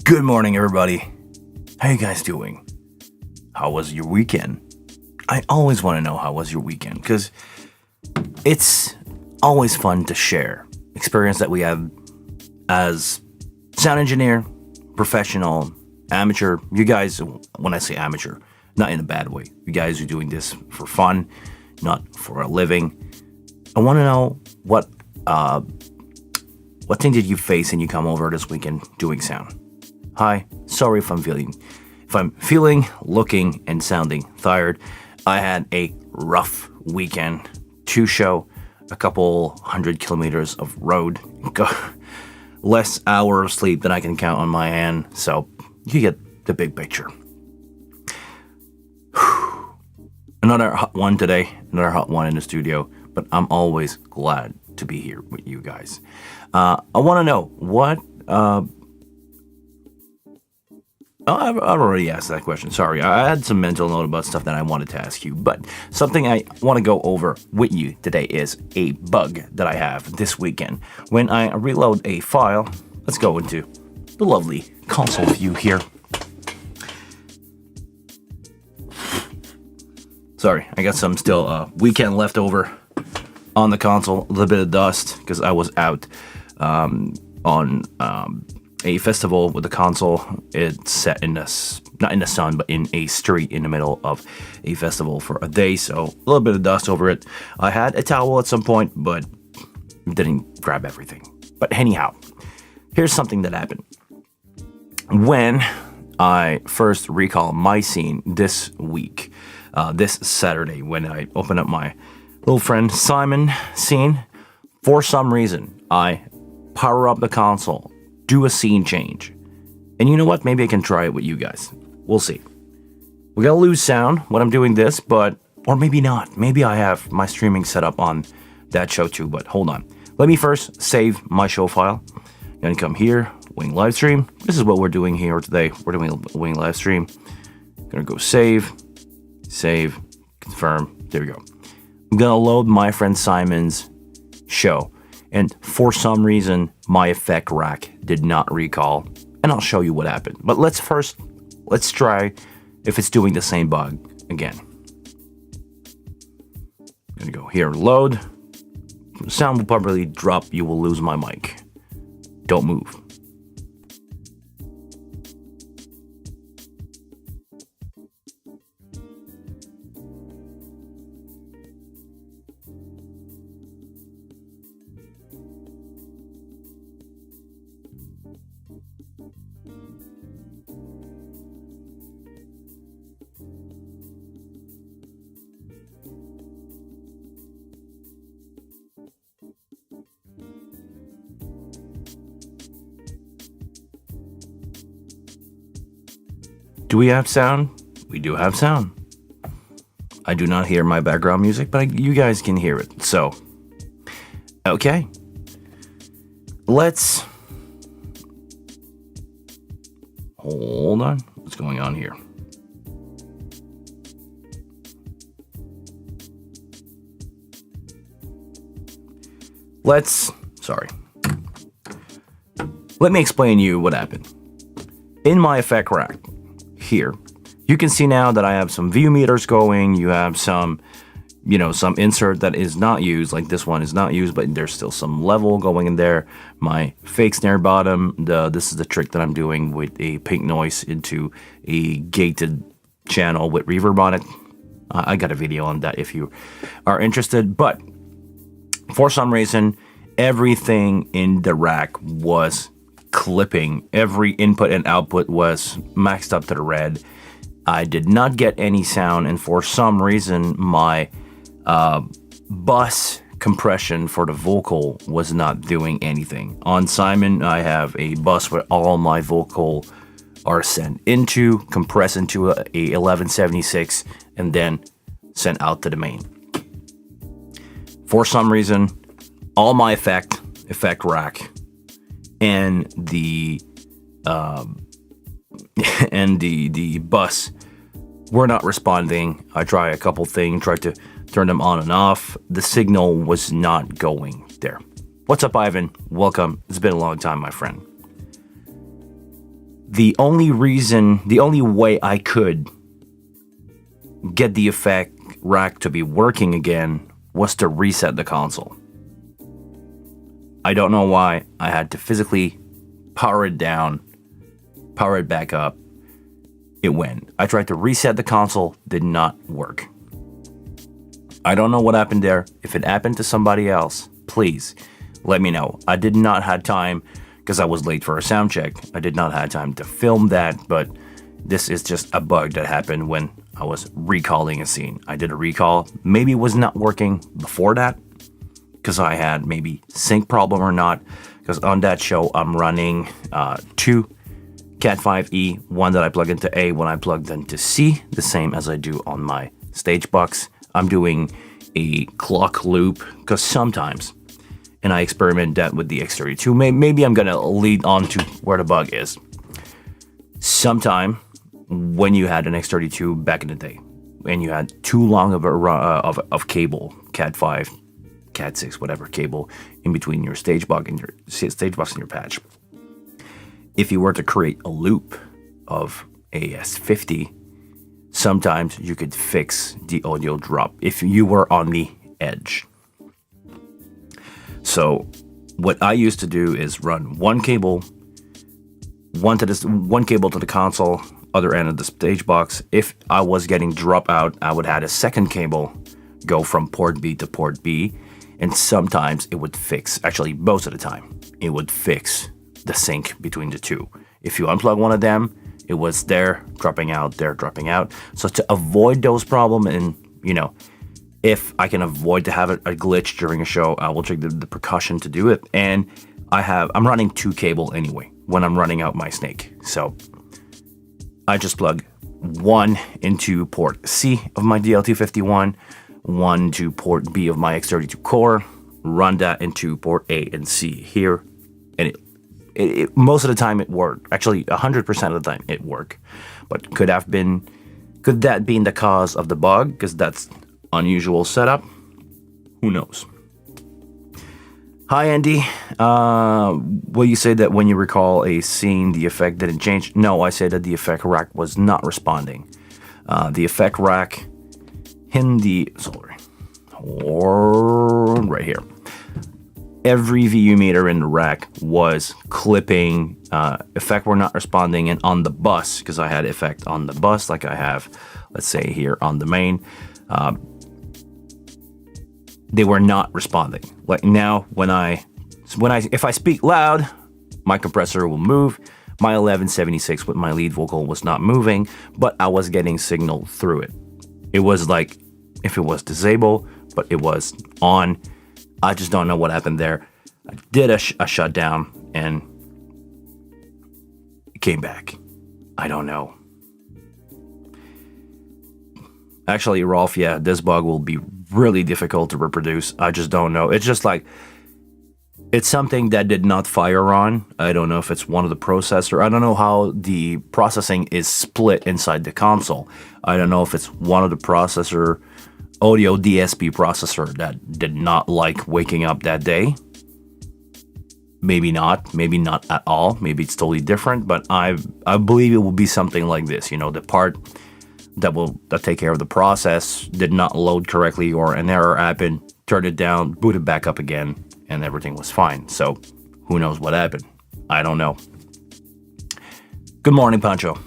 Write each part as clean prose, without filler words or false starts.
Good morning, everybody. How you guys doing? How was your weekend? I always want to know how was your weekend, because it's always fun to share experience that we have as sound engineer, professional, amateur. You guys, when I say amateur, not in a bad way. You guys are doing this for fun, not for a living. I want to know what thing did you face and you come over this weekend doing sound? Hi, sorry if I'm feeling, looking, and sounding tired. I had a rough weekend to show a couple 100 kilometers of road, less hour of sleep than I can count on my hand, so you get the big picture. Another hot one today, another hot one in the studio, but I'm always glad to be here with you guys. I want to know what... I've already asked that question. Sorry, I had some mental note about stuff that I wanted to ask you, but something I want to go over with you today is a bug that I have this weekend. When I reload a file, let's go into the lovely console view here. Sorry, I got some still weekend leftover on the console, a little bit of dust because I was out on a festival with the console. It's set in not in the sun, but in a street in the middle of a festival for a day, so a little bit of dust over it. I had a towel at some point, but didn't grab everything. But anyhow, here's something that happened. When I first recall my scene this week, this Saturday, when I opened up my little friend Simon scene, for some reason, I power up the console, do a scene change. And you know what? Maybe I can try it with you guys. We'll see. We gotta lose sound when I'm doing this, or maybe not. Maybe I have my streaming set up on that show too, but hold on. Let me first save my show file. I'm gonna come here, Wing live stream. This is what we're doing here today. We're doing a Wing live stream. Gonna go save, confirm. There we go. I'm gonna load my friend Simon's show. And for some reason, my effect rack did not recall, and I'll show you what happened. But let's try if it's doing the same bug again. I'm gonna go here, load. Sound will probably drop, you will lose my mic. Don't move. Do we have sound? We do have sound. I do not hear my background music, but you guys can hear it. So, okay. Let's... Hold on. What's going on here? Sorry. Let me explain to you what happened. In my effect rack, here, you can see now that I have some view meters going. You have some insert that is not used, like this one is not used, but there's still some level going in there. My fake snare bottom, this is the trick that I'm doing with a pink noise into a gated channel with reverb on it. I got a video on that if you are interested, but for some reason, everything in the rack was clipping. Every input and output was maxed up to the red. I did not get any sound, and for some reason my bus compression for the vocal was not doing anything. On Simon, I have a bus where all my vocal are sent into, compressed into a 1176, and then sent out to the main. For some reason, all my effect rack and the bus were not responding. I tried a couple things, tried to turn them on and off. The signal was not going there. What's up, Ivan? Welcome. It's been a long time, my friend. The only way I could get the effect rack to be working again was to reset the console. I don't know why. I had to physically power it down, power it back up. It went. I tried to reset the console, did not work. I don't know what happened there. If it happened to somebody else, please let me know. I did not have time because I was late for a sound check. I did not have time to film that, but this is just a bug that happened when I was recalling a scene. I did a recall. Maybe it was not working before that because I had maybe sync problem or not. Because on that show, I'm running two Cat 5e, one that I plug into A, one I plugged into C, the same as I do on my stage box. I'm doing a clock loop because sometimes, and I experiment that with the X32. Maybe I'm gonna lead on to where the bug is. Sometime when you had an X32 back in the day, and you had too long of a cable, Cat 5, Cat 6, whatever cable, in between your stage box and your patch. If you were to create a loop of AS50, sometimes you could fix the audio drop if you were on the edge. So what I used to do is run one cable to the console, other end of the stage box. If I was getting drop out, I would add a second cable, go from port B to port B, and sometimes it would fix, actually most of the time, it would fix the sync between the two. If you unplug one of them, it was there dropping out, there dropping out. So to avoid those problems, and if I can avoid to have a glitch during a show, I will take the precaution to do it. And I'm running two cable anyway when I'm running out my snake. So I just plug one into port C of my DLT51, one to port B of my X32 core, run that into port A and C here, and it most of the time it worked. Actually, 100% of the time it worked. But could that be the cause of the bug? Because that's unusual setup. Who knows? Hi, Andy. Will you say that when you recall a scene, the effect didn't change? No, I said that the effect rack was not responding. The effect rack right here. Every VU meter in the rack was clipping. Effect were not responding, and on the bus, because I had effect on the bus, like I have, let's say here on the main, they were not responding. Like now, if I speak loud, my compressor will move. My 1176 with my lead vocal was not moving, but I was getting signal through it. It was like if it was disabled, but it was on. I just don't know what happened there. I did a shutdown and it came back. I don't know. Actually, Rolf, yeah, this bug will be really difficult to reproduce. I just don't know. It's just like, it's something that did not fire on. I don't know if it's one of the processor. I don't know how the processing is split inside the console. I don't know if it's one of the processor, audio DSP processor that did not like waking up that day. Maybe not at all. Maybe it's totally different, but I believe it will be something like this. The part that take care of the process did not load correctly, or an error happened, turned it down, booted back up again, and everything was fine. So who knows what happened? I don't know. Good morning, Pancho.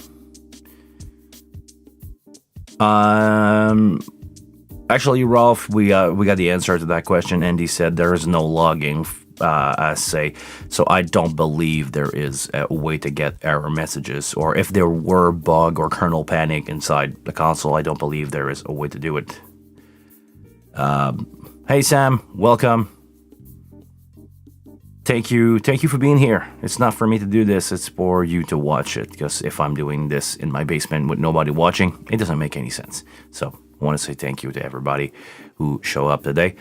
Actually, Rolf, we got the answer to that question. Andy said there is no logging, so I don't believe there is a way to get error messages, or if there were bug or kernel panic inside the console, I don't believe there is a way to do it. Hey Sam, welcome. Thank you for being here. It's not for me to do this, it's for you to watch it, because if I'm doing this in my basement with nobody watching, it doesn't make any sense. So I want to say thank you to everybody who show up today.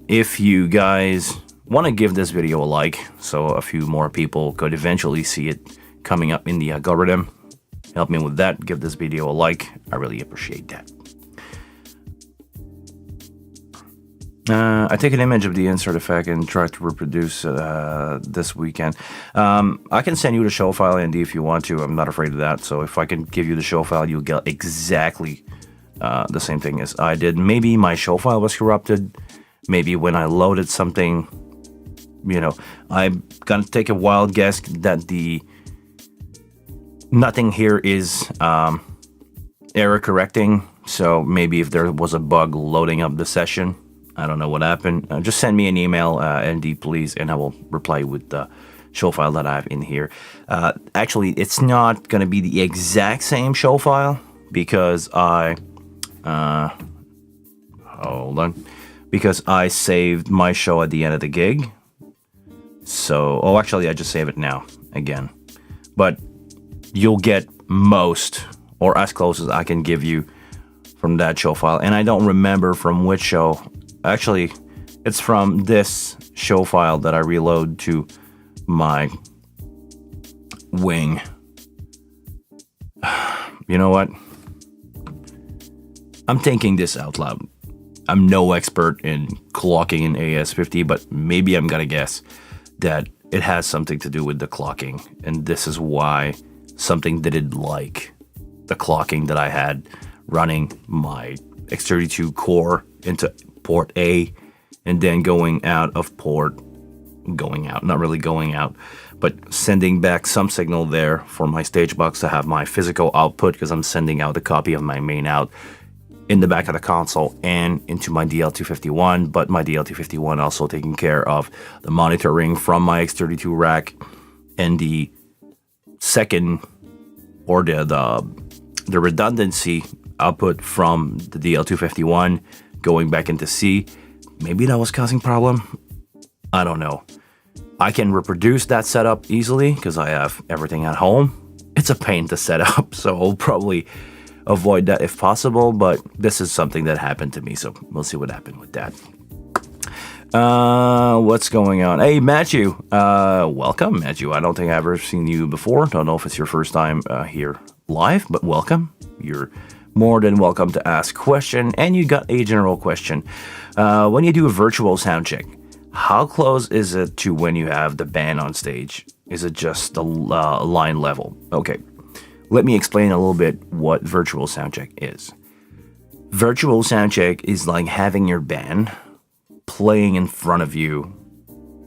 If you guys want to give this video a like, so a few more people could eventually see it coming up in the algorithm, help me with that. Give this video a like. I really appreciate that. I take an image of the insert effect and try to reproduce this weekend. I can send you the show file, Andy, if you want to. I'm not afraid of that. So if I can give you the show file, you'll get exactly the same thing as I did. Maybe my show file was corrupted. Maybe when I loaded something, I'm going to take a wild guess that nothing here is error correcting. So maybe if there was a bug loading up the session, I don't know what happened. Just send me an email, ND, please, and I will reply with the show file that I have in here. Actually, it's not going to be the exact same show file because hold on. Because I saved my show at the end of the gig. So, actually, I just save it now again. But you'll get most, or as close as I can give you from that show file. And I don't remember from which show. Actually, it's from this show file that I reload to my wing. You know what? I'm thinking this out loud. I'm no expert in clocking in AS50, but maybe I'm gonna guess that it has something to do with the clocking. And this is why something didn't like the clocking that I had running my X32 core into port A and then going out, not really going out, but sending back some signal there for my stage box to have my physical output because I'm sending out a copy of my main out in the back of the console and into my DL251, but my DL251 also taking care of the monitoring from my X32 rack and the second or the redundancy output from the DL251 going back into C. Maybe that was causing problem. I don't know. I can reproduce that setup easily because I have everything at home. It's a pain to set up, so I'll probably avoid that if possible, but this is something that happened to me, so we'll see what happened with that. What's going on? Hey, Matthew. Welcome, Matthew. I don't think I've ever seen you before. Don't know if it's your first time here live, but welcome. You're more than welcome to ask question, and you got a general question. When you do a virtual sound check, how close is it to when you have the band on stage? Is it just the line level? Okay, let me explain a little bit what virtual sound check is. Virtual sound check is like having your band playing in front of you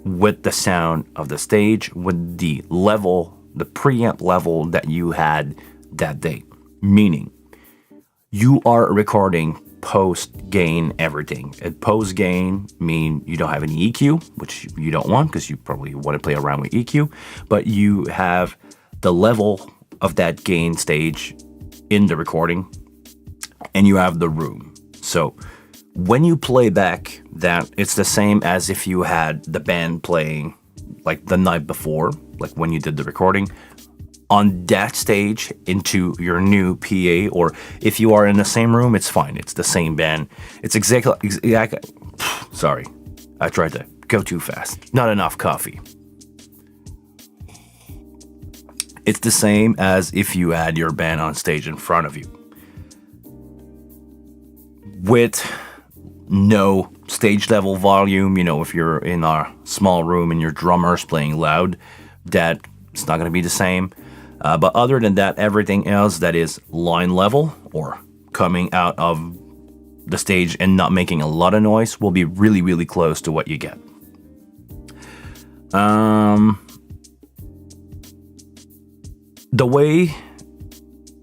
with the sound of the stage, with the level, the preamp level that you had that day. Meaning, you are recording post-gain everything. And post-gain mean you don't have any EQ, which you don't want because you probably want to play around with EQ, but you have the level of that gain stage in the recording, and you have the room. So when you play back that, it's the same as if you had the band playing like the night before, like when you did the recording, on that stage into your new PA, or if you are in the same room, it's fine. It's the same band. It's exactly sorry, I tried to go too fast. Not enough coffee. It's the same as if you had your band on stage in front of you, with no stage level volume. You know, if you're in a small room and your drummer's playing loud, that it's not going to be the same. But other than that, everything else that is line level or coming out of the stage and not making a lot of noise will be really, really close to what you get. The way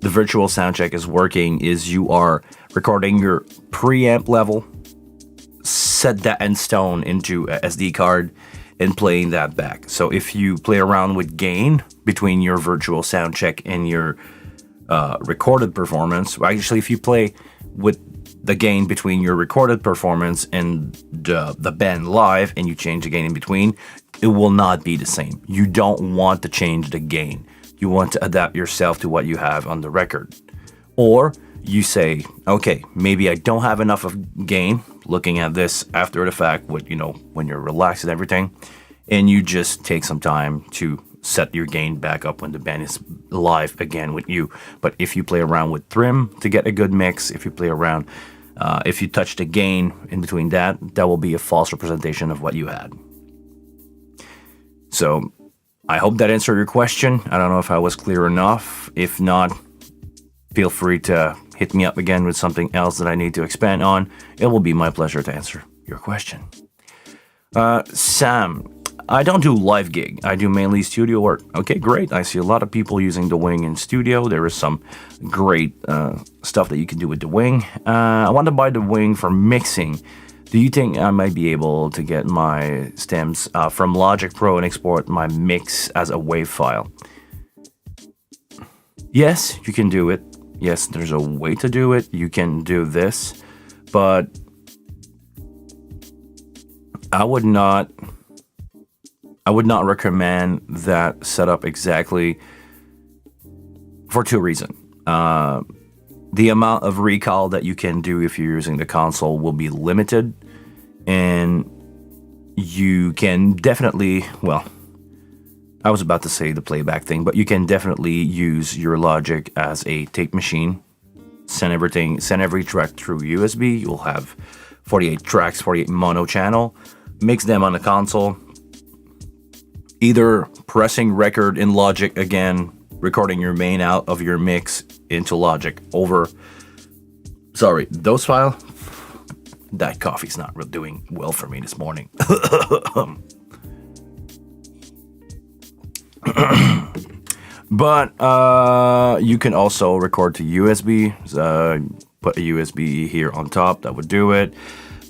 the virtual soundcheck is working is you are recording your preamp level, set that in stone into a SD card, and playing that back. So if you play around with gain between your virtual sound check and your recorded performance, actually if you play with the gain between your recorded performance and the band live and you change the gain in between, it will not be the same. You don't want to change the gain. You want to adapt yourself to what you have on the record. Or you say, okay, maybe I don't have enough of gain, looking at this after the fact, with, you know, when you're relaxed and everything, and you just take some time to set your gain back up when the band is live again with you. But if you play around with trim to get a good mix, if you play around If you touch the gain in between that will be a false representation of what you had. So I hope that answered your question. I don't know if I was clear enough. If not, feel free to hit me up again with something else that I need to expand on. It will be my pleasure to answer your question. Sam, I don't do live gig. I do mainly studio work. Okay, great. I see a lot of people using the Wing in studio. There is some great stuff that you can do with the Wing. I want to buy the Wing for mixing. Do you think I might be able to get my stems from Logic Pro and export my mix as a WAV file? Yes, you can do it. Yes, there's a way to do it. You can do this, but I would not recommend that setup exactly for two reasons. The amount of recall that you can do if you're using the console will be limited, and you can definitely, well, I was about to say the playback thing, but you can definitely use your Logic as a tape machine. Send every track through USB. You'll have 48 tracks, 48 mono channel. Mix them on the console. Either pressing record in Logic again, recording your main out of your mix into Logic over. Sorry, those file. That coffee's not really doing well for me this morning. But you can also record to USB. Put a USB here on top. That would do it.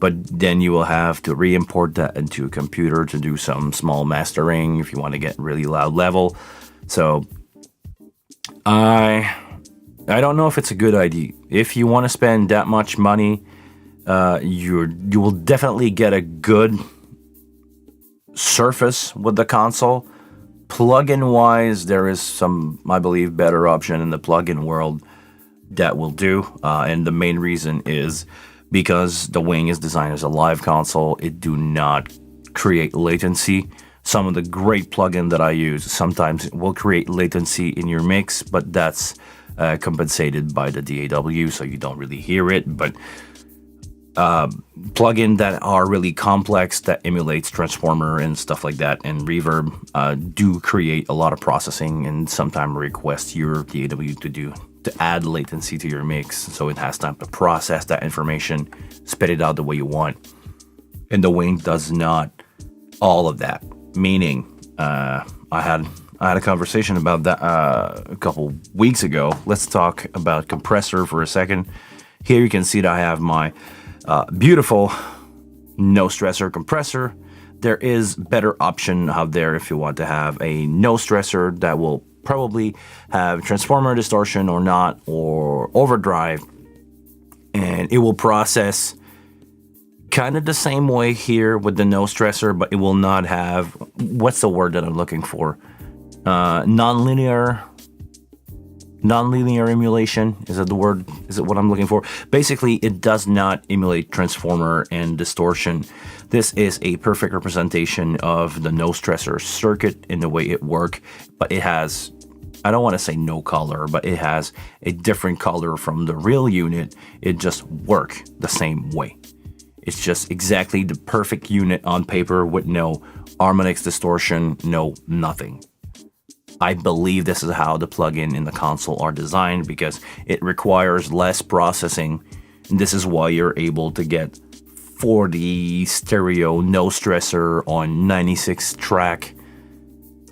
But then you will have to re-import that into a computer to do some small mastering if you want to get really loud level. So I don't know if it's a good idea. If you want to spend that much money, you will definitely get a good surface with the console. Plugin wise, there is some, I believe, better option in the plugin world that will do. And the main reason is because the Wing is designed as a live console. It do not create latency. Some of the great plugin that I use sometimes will create latency in your mix, but that's compensated by the DAW, so you don't really hear it. But plugin that are really complex, that emulates transformer and stuff like that, and reverb, do create a lot of processing and sometimes request your DAW to add latency to your mix, so it has time to process that information, spit it out the way you want. And the Wing does not all of that. Meaning, I had a conversation about that a couple weeks ago. Let's talk about compressor for a second. Here you can see that I have my beautiful no stressor compressor. There is better option out there if you want to have a no stressor that will probably have transformer distortion or not, or overdrive, and it will process kind of the same way here with the no stressor, but it will not have, what's the word that I'm looking for? Non-linear emulation. Is that the word? Is it what I'm looking for? Basically, it does not emulate transformer and distortion. This is a perfect representation of the no stressor circuit in the way it works, but it has, I don't want to say no color, but it has a different color from the real unit. It just works the same way. It's just exactly the perfect unit on paper with no harmonics distortion, no nothing. I believe this is how the plugin in the console are designed because it requires less processing. And this is why you're able to get 40 stereo no stressor on 96 track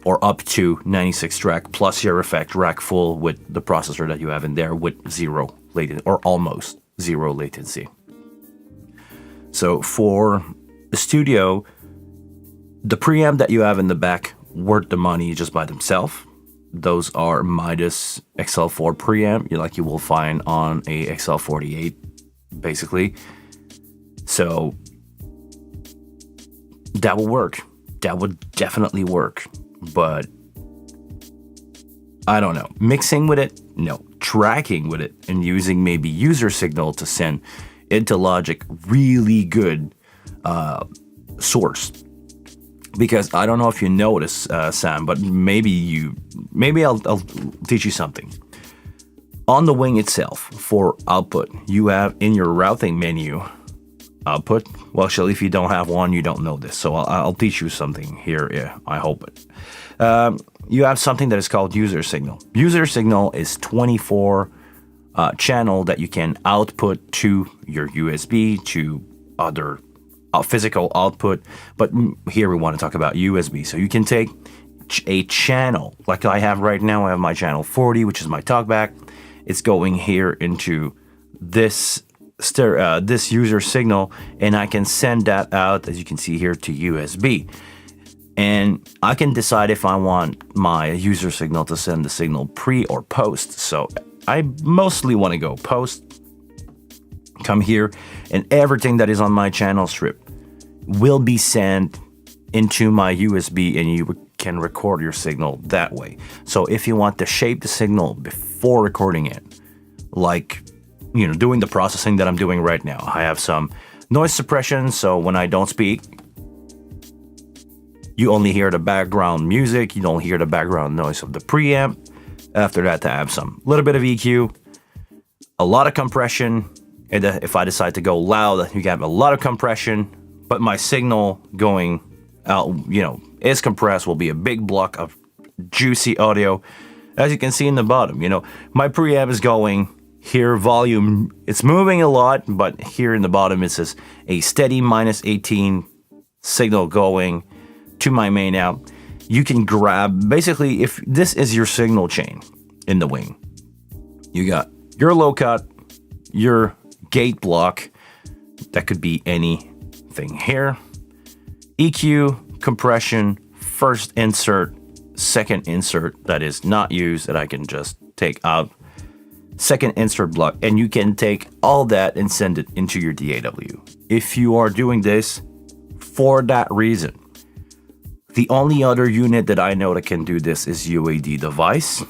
or up to 96 track plus your effect rack full with the processor that you have in there with zero latency or almost zero latency. So for the studio, the preamp that you have in the back worth the money just by themselves. Those are Midas XL4 preamp, like you will find on a XL48, basically. So that will work. That would definitely work. But I don't know. Mixing with it? No. Tracking with it and using maybe user signal to send into Logic really good source. Because I don't know if you notice, Sam, but maybe I'll teach you something. On the wing itself, for output, you have in your routing menu output. Well, actually, if you don't have one, you don't know this. So I'll teach you something here. Yeah, I hope it. You have something that is called user signal. User signal is 24 channel that you can output to your USB, to other physical output. But here we want to talk about USB. So you can take a channel like I have right now. I have my channel 40, which is my talkback. It's going here into this user signal, and I can send that out, as you can see here, to USB. And I can decide if I want my user signal to send the signal pre or post. So I mostly want to go post. Come here, and everything that is on my channel strip will be sent into my USB, and you can record your signal that way. So if you want to shape the signal before recording it, like, you know, doing the processing that I'm doing right now, I have some noise suppression, so when I don't speak, you only hear the background music, you don't hear the background noise of the preamp. After that, I have some little bit of EQ, a lot of compression, and if I decide to go loud, you have a lot of compression, but my signal going out, you know, is compressed, will be a big block of juicy audio. As you can see in the bottom, you know, my preamp is going here, volume, it's moving a lot, but here in the bottom it says a steady -18 signal going to my main out. You can grab, basically, if this is your signal chain in the wing, you got your low cut, your gate block, that could be anything here, EQ, compression, first insert, second insert that is not used that I can just take out, second insert block, and you can take all that and send it into your DAW. If you are doing this for that reason, the only other unit that I know that can do this is UAD Device.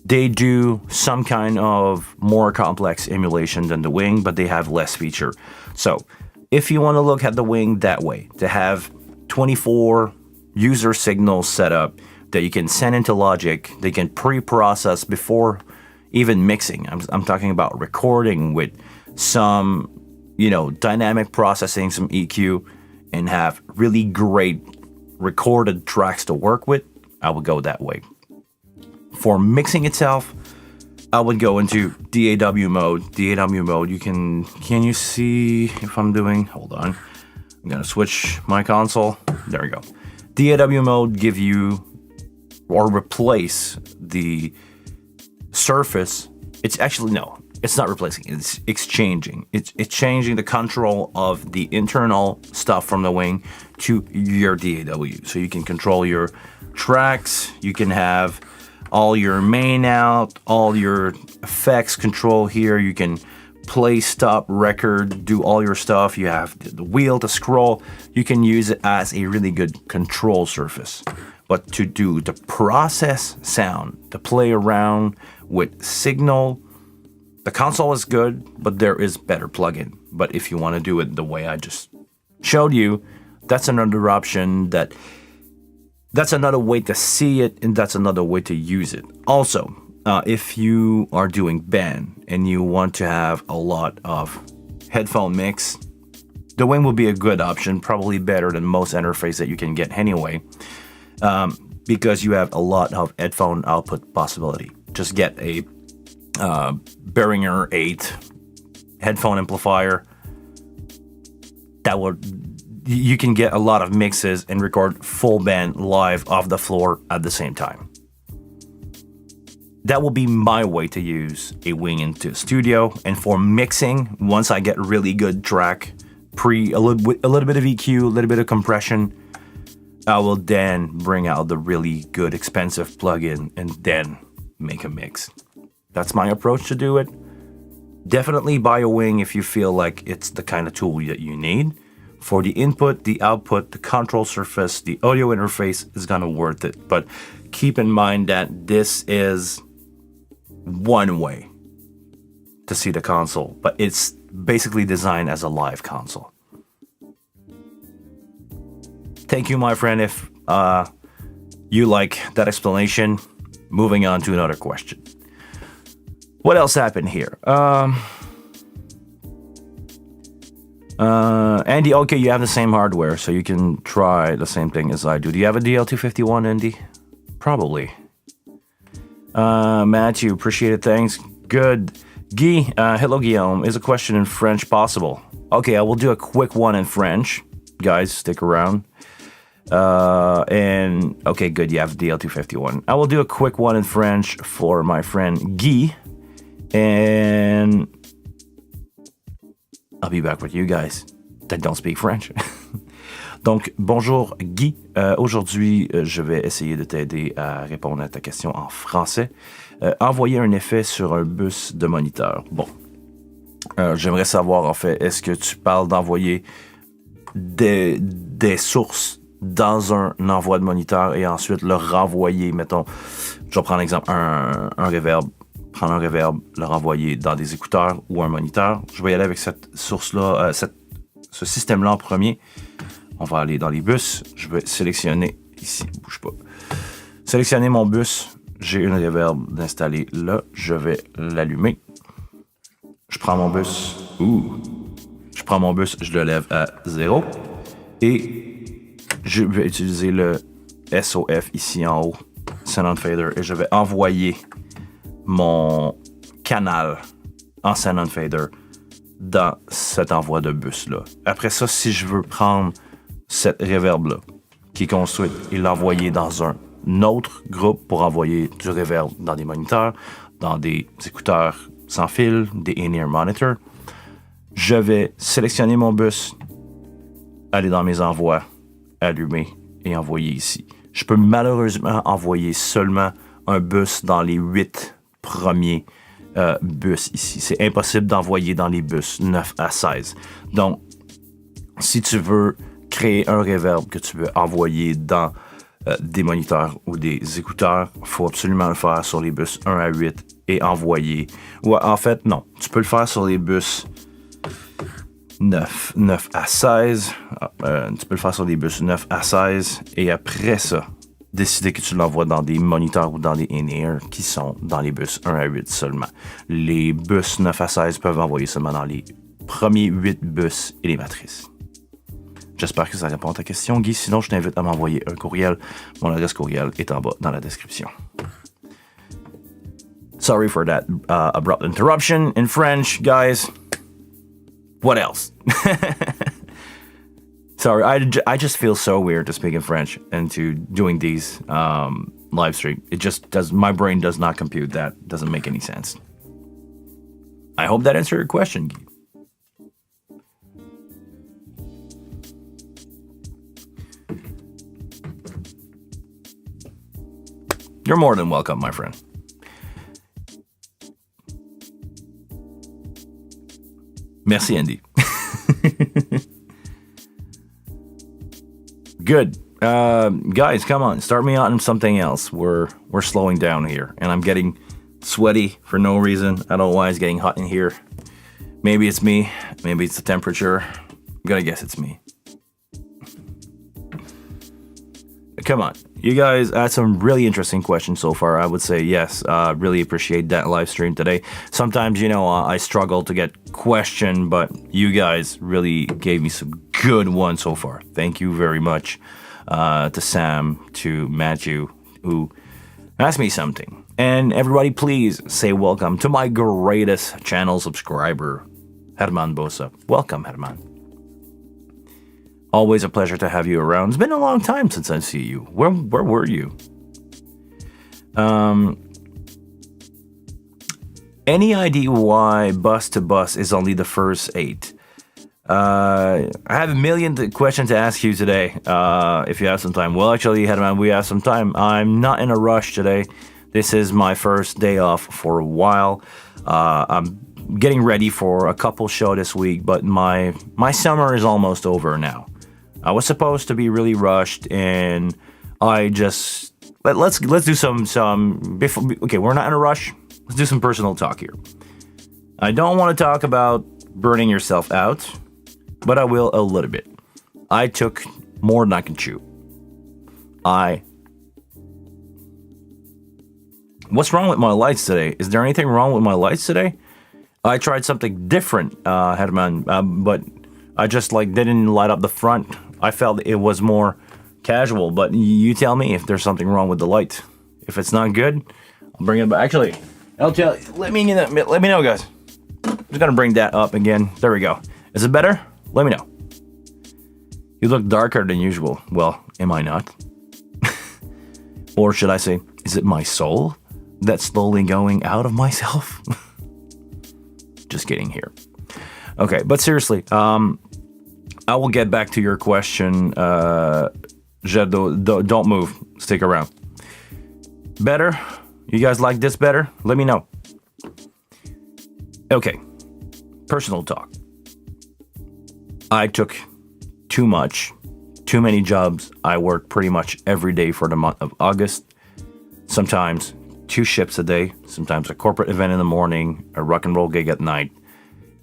They do some kind of more complex emulation than the Wing, but they have less feature. So if you want to look at the Wing that way, to have 24 user signals set up that you can send into Logic, they can pre-process before even mixing. I'm talking about recording with some, you know, dynamic processing, some EQ, and have really great recorded tracks to work with. I would go that way. For mixing itself, I would go into DAW mode. DAW mode, can you see if I'm doing, hold on. I'm gonna switch my console. There we go. DAW mode give you, or replace the surface. It's actually, no, it's not replacing, it's exchanging. It's changing the control of the internal stuff from the Wing to your DAW. So you can control your tracks, you can have all your main out, all your effects control here. You can play, stop, record, do all your stuff. You have the wheel to scroll. You can use it as a really good control surface. But to do the process sound, to play around with signal, the console is good, but there is better plugin. But if you want to do it the way I just showed you, that's another option. That's another way to see it, and that's another way to use it. Also, if you are doing band and you want to have a lot of headphone mix, the Wing will be a good option, probably better than most interface that you can get anyway, because you have a lot of headphone output possibility. Just get a Behringer 8 headphone amplifier. You can get a lot of mixes and record full band live off the floor at the same time. That will be my way to use a Wing into a studio. And for mixing, once I get really good track, a little bit of EQ, a little bit of compression, I will then bring out the really good expensive plugin and then make a mix. That's my approach to do it. Definitely buy a Wing if you feel like it's the kind of tool that you need. For the input, the output, the control surface, the audio interface is gonna worth it. But keep in mind that this is one way to see the console, but it's basically designed as a live console. Thank you, my friend, if you like that explanation. Moving on to another question. What else happened here? Andy, okay, you have the same hardware, so you can try the same thing as I do. Do you have a DL251, Andy? Probably. Matthew, appreciate it, thanks. Good. Guy, hello Guillaume, is a question in French possible? Okay, I will do a quick one in French. Guys, stick around. And, okay, good, you have DL251. I will do a quick one in French for my friend Guy. And I'll be back with you guys that don't speak French. Donc, bonjour Guy. Aujourd'hui, je vais essayer de t'aider à répondre à ta question en français. Envoyer un effet sur un bus de moniteur. Bon, j'aimerais savoir en fait, est-ce que tu parles d'envoyer des sources dans un envoi de moniteur et ensuite le renvoyer, mettons, je vais prendre l'exemple, un reverb, prendre un reverb, le renvoyer dans des écouteurs ou un moniteur. Je vais y aller avec cette source-là, ce système-là en premier. On va aller dans les bus. Je vais sélectionner ici, bouge pas. Sélectionner mon bus. J'ai une reverb d'installer là. Je vais l'allumer. Je prends mon bus. Je prends mon bus, je le lève à 0. Et je vais utiliser le SOF ici en haut, Sound Fader, et je vais envoyer mon canal en Sound Fader dans cet envoi de bus-là. Après ça, si je veux prendre cette reverb-là, qui est construite, et l'envoyer dans un autre groupe pour envoyer du reverb dans des moniteurs, dans des écouteurs sans fil, des in-ear monitors, je vais sélectionner mon bus, aller dans mes envois, allumer et envoyer ici. Je peux malheureusement envoyer seulement un bus dans les 8 premiers bus ici. C'est impossible d'envoyer dans les bus 9 à 16. Donc, si tu veux créer un reverb que tu veux envoyer dans des moniteurs ou des écouteurs, il faut absolument le faire sur les bus 1 à 8 et envoyer. Ou en fait, non. Tu peux le faire sur les bus 9 à 16. Tu peux le faire sur des bus 9 à 16 et après ça, décider que tu l'envoies dans des moniteurs ou dans des in-ear qui sont dans les bus 1 à 8 seulement. Les bus 9 à 16 peuvent envoyer seulement dans les premiers 8 bus et les matrices. J'espère que ça répond à ta question, Guy. Sinon, je t'invite à m'envoyer un courriel. Mon adresse courriel est en bas dans la description. Sorry for that abrupt interruption in French, guys. What else? Sorry, I just feel so weird to speak in French and to doing these live stream. It just does. My brain does not compute that. Doesn't make any sense. I hope that answered your question, Guy. You're more than welcome, my friend. Merci, Andy. Good. Guys, come on. Start me on something else. We're slowing down here. And I'm getting sweaty for no reason. I don't know why it's getting hot in here. Maybe it's me. Maybe it's the temperature. I'm gonna guess it's me. Come on. You guys had some really interesting questions so far. I would say yes. Really appreciate that live stream today. Sometimes, I struggle to get questioned, but you guys really gave me some good ones so far. Thank you very much to Sam, to Matthew, who asked me something. And everybody, please say welcome to my greatest channel subscriber, Herman Bosa. Welcome, Herman. Always a pleasure to have you around. It's been a long time since I see you. Where were you? Any idea why bus to bus is only the first 8? I have a million questions to ask you today. If you have some time. Well, actually, Hedman, we have some time. I'm not in a rush today. This is my first day off for a while. I'm getting ready for a couple show this week, but my summer is almost over now. I was supposed to be really rushed, and I just let's do some before. Okay, we're not in a rush. Let's do some personal talk here. I don't want to talk about burning yourself out, but I will a little bit. I took more than I can chew. I What's wrong with my lights today? Is there anything wrong with my lights today? I tried something different, Herman, but I just like didn't light up the front. I felt it was more casual, but you tell me if there's something wrong with the light. If it's not good, I'll bring it back. Actually, I'll tell. Let me know, guys. I'm just gonna bring that up again. There we go. Is it better? Let me know. You look darker than usual. Well, am I not? Or should I say, is it my soul that's slowly going out of myself? Just kidding here. Okay, but seriously, I will get back to your question. Don't move. Stick around. Better? You guys like this better? Let me know. Okay, personal talk. I took too many jobs. I worked pretty much every day for the month of August. Sometimes 2 shifts a day, sometimes a corporate event in the morning, a rock and roll gig at night.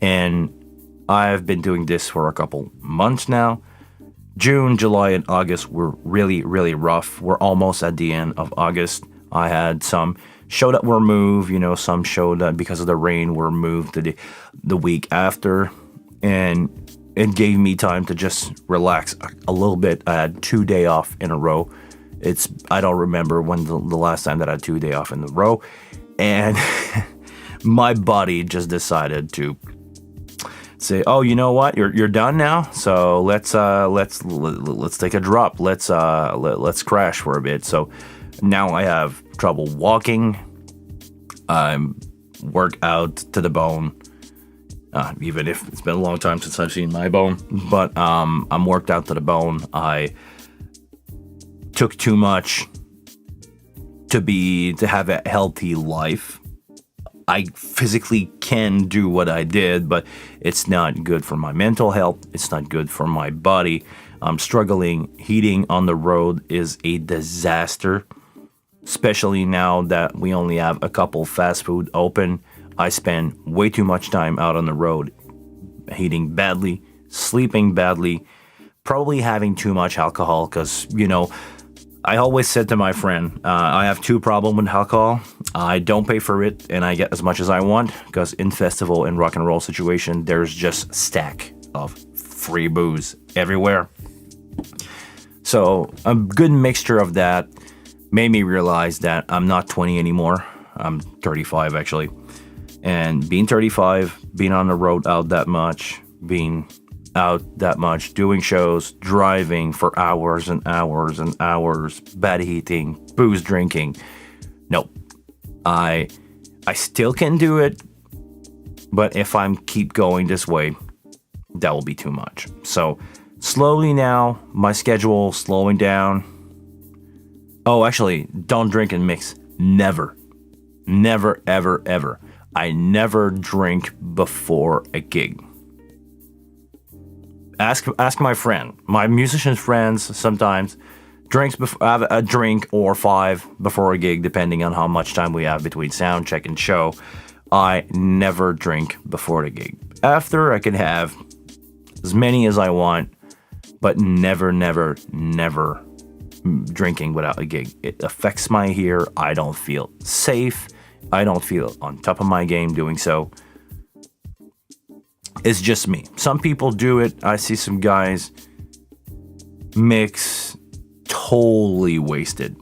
And I've been doing this for a couple months now. June, July, and August were really, really rough. We're almost at the end of August. I had some show that were moved, some show that because of the rain were moved to the week after. And it gave me time to just relax a little bit. I had 2 days off in a row. I don't remember when the last time that I had 2 days off in a row. And my body just decided to say, "Oh, you know what? You're done now. So let's take a drop. Let's crash for a bit." So now I have trouble walking. I'm work out to the bone. Even if it's been a long time since I've seen my bone, but I'm worked out to the bone. I took too much to have a healthy life. I physically can do what I did, but it's not good for my mental health. It's not good for my body. I'm struggling. Heating on the road is a disaster, especially now that we only have a couple fast food open. I spend way too much time out on the road, eating badly, sleeping badly, probably having too much alcohol because, I always said to my friend, I have 2 problems with alcohol. I don't pay for it and I get as much as I want because in festival and rock and roll situation, there's just a stack of free booze everywhere. So a good mixture of that made me realize that I'm not 20 anymore. I'm 35 actually. And being 35, being on the road out that much, doing shows, driving for hours and hours and hours, bad eating, booze drinking. Nope. I still can do it, but if I keep going this way, that will be too much. So slowly now, my schedule slowing down. Oh, actually, don't drink and mix. Never. Never, ever, ever. I never drink before a gig. Ask my friend. My musician friends sometimes have a drink or 5 before a gig, depending on how much time we have between sound check and show. I never drink before the gig. After, I can have as many as I want, but never, never, never drinking without a gig. It affects my ear. I don't feel safe. I don't feel on top of my game doing so. It's just me. Some people do it. I see some guys mix totally wasted.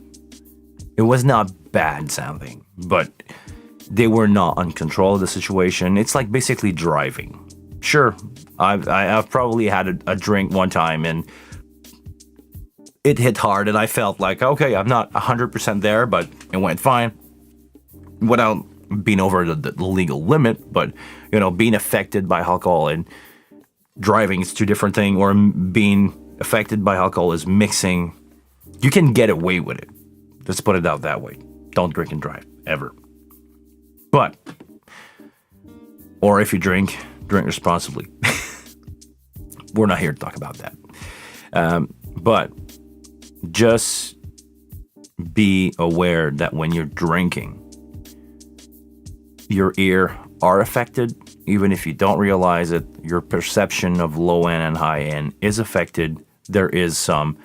It was not bad sounding, but they were not in control of the situation. It's like basically driving. Sure, I've probably had a drink one time and it hit hard and I felt like, okay, I'm not 100% there, but it went fine. Without being over the legal limit, but being affected by alcohol and driving is 2 different things, or being affected by alcohol is mixing. You can get away with it. Let's put it out that way. Don't drink and drive, ever. But, or if you drink responsibly. We're not here to talk about that. But just be aware that when you're drinking, your ear are affected, even if you don't realize it. Your perception of low end and high end is affected. There is some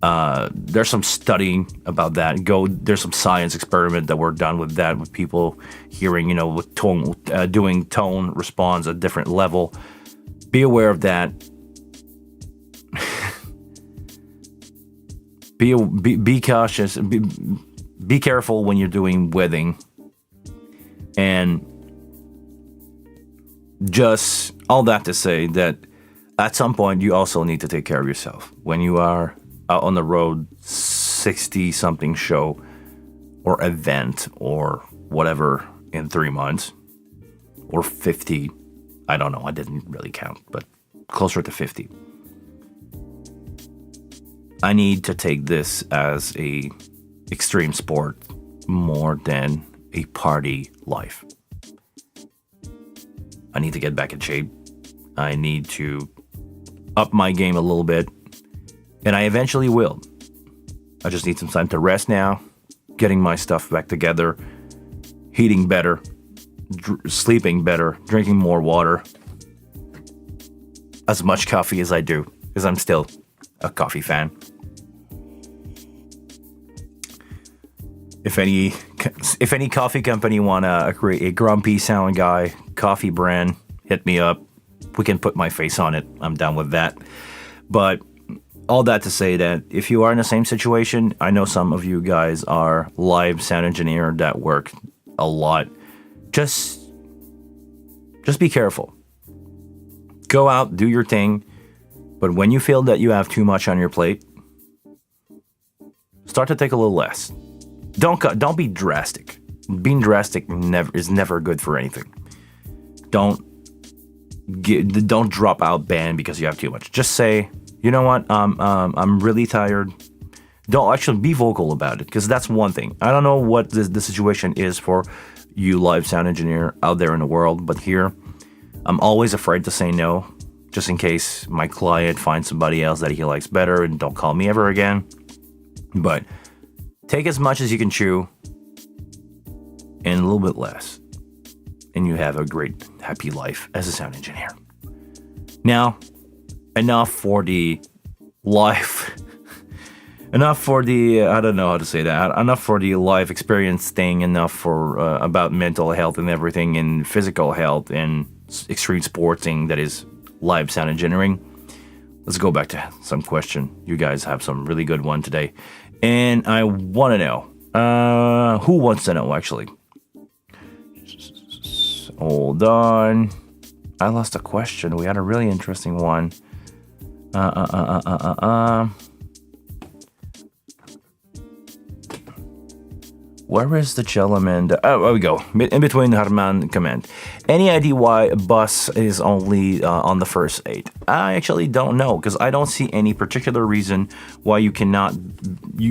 There's some studying about that. There's some science experiment that were done with that, with people hearing, with tone, doing tone response at different level. Be aware of that. Be cautious. Be careful when you're doing wedding. And just all that to say that at some point you also need to take care of yourself. When you are out on the road, 60-something show or event or whatever in 3 months, or 50, I don't know, I didn't really count, but closer to 50. I need to take this as a extreme sport more than a party life. I need to get back in shape. I need to up my game a little bit, and I eventually will. I just need some time to rest now, getting my stuff back together, eating better, sleeping better, drinking more water, as much coffee as I do, because I'm still a coffee fan. If any coffee company wanna create a grumpy sound guy coffee brand, hit me up. We can put my face on it. I'm down with that. But all that to say that if you are in the same situation, I know some of you guys are live sound engineer that work a lot. Just be careful. Go out, do your thing. But when you feel that you have too much on your plate, start to take a little less. Don't be drastic. Being drastic is never good for anything. Don't drop out band because you have too much. Just say, you know what, I'm really tired. Don't actually be vocal about it, because that's one thing. I don't know what the situation is for you live sound engineer out there in the world, but here, I'm always afraid to say no, just in case my client finds somebody else that he likes better and don't call me ever again. But take as much as you can chew and a little bit less, and you have a great, happy life as a sound engineer. Now, enough for the life. Enough for the, I don't know how to say that. Enough for the life experience thing. Enough for about mental health and everything, and physical health and extreme sporting that is live sound engineering. Let's go back to some question. You guys have some really good one today. And I want to know, who wants to know actually? Hold on. I lost a question. We had a really interesting one. Where is the gentleman? Oh, there we go. In between Harman comment. Any idea why bus is only on the first 8? I actually don't know, because I don't see any particular reason why you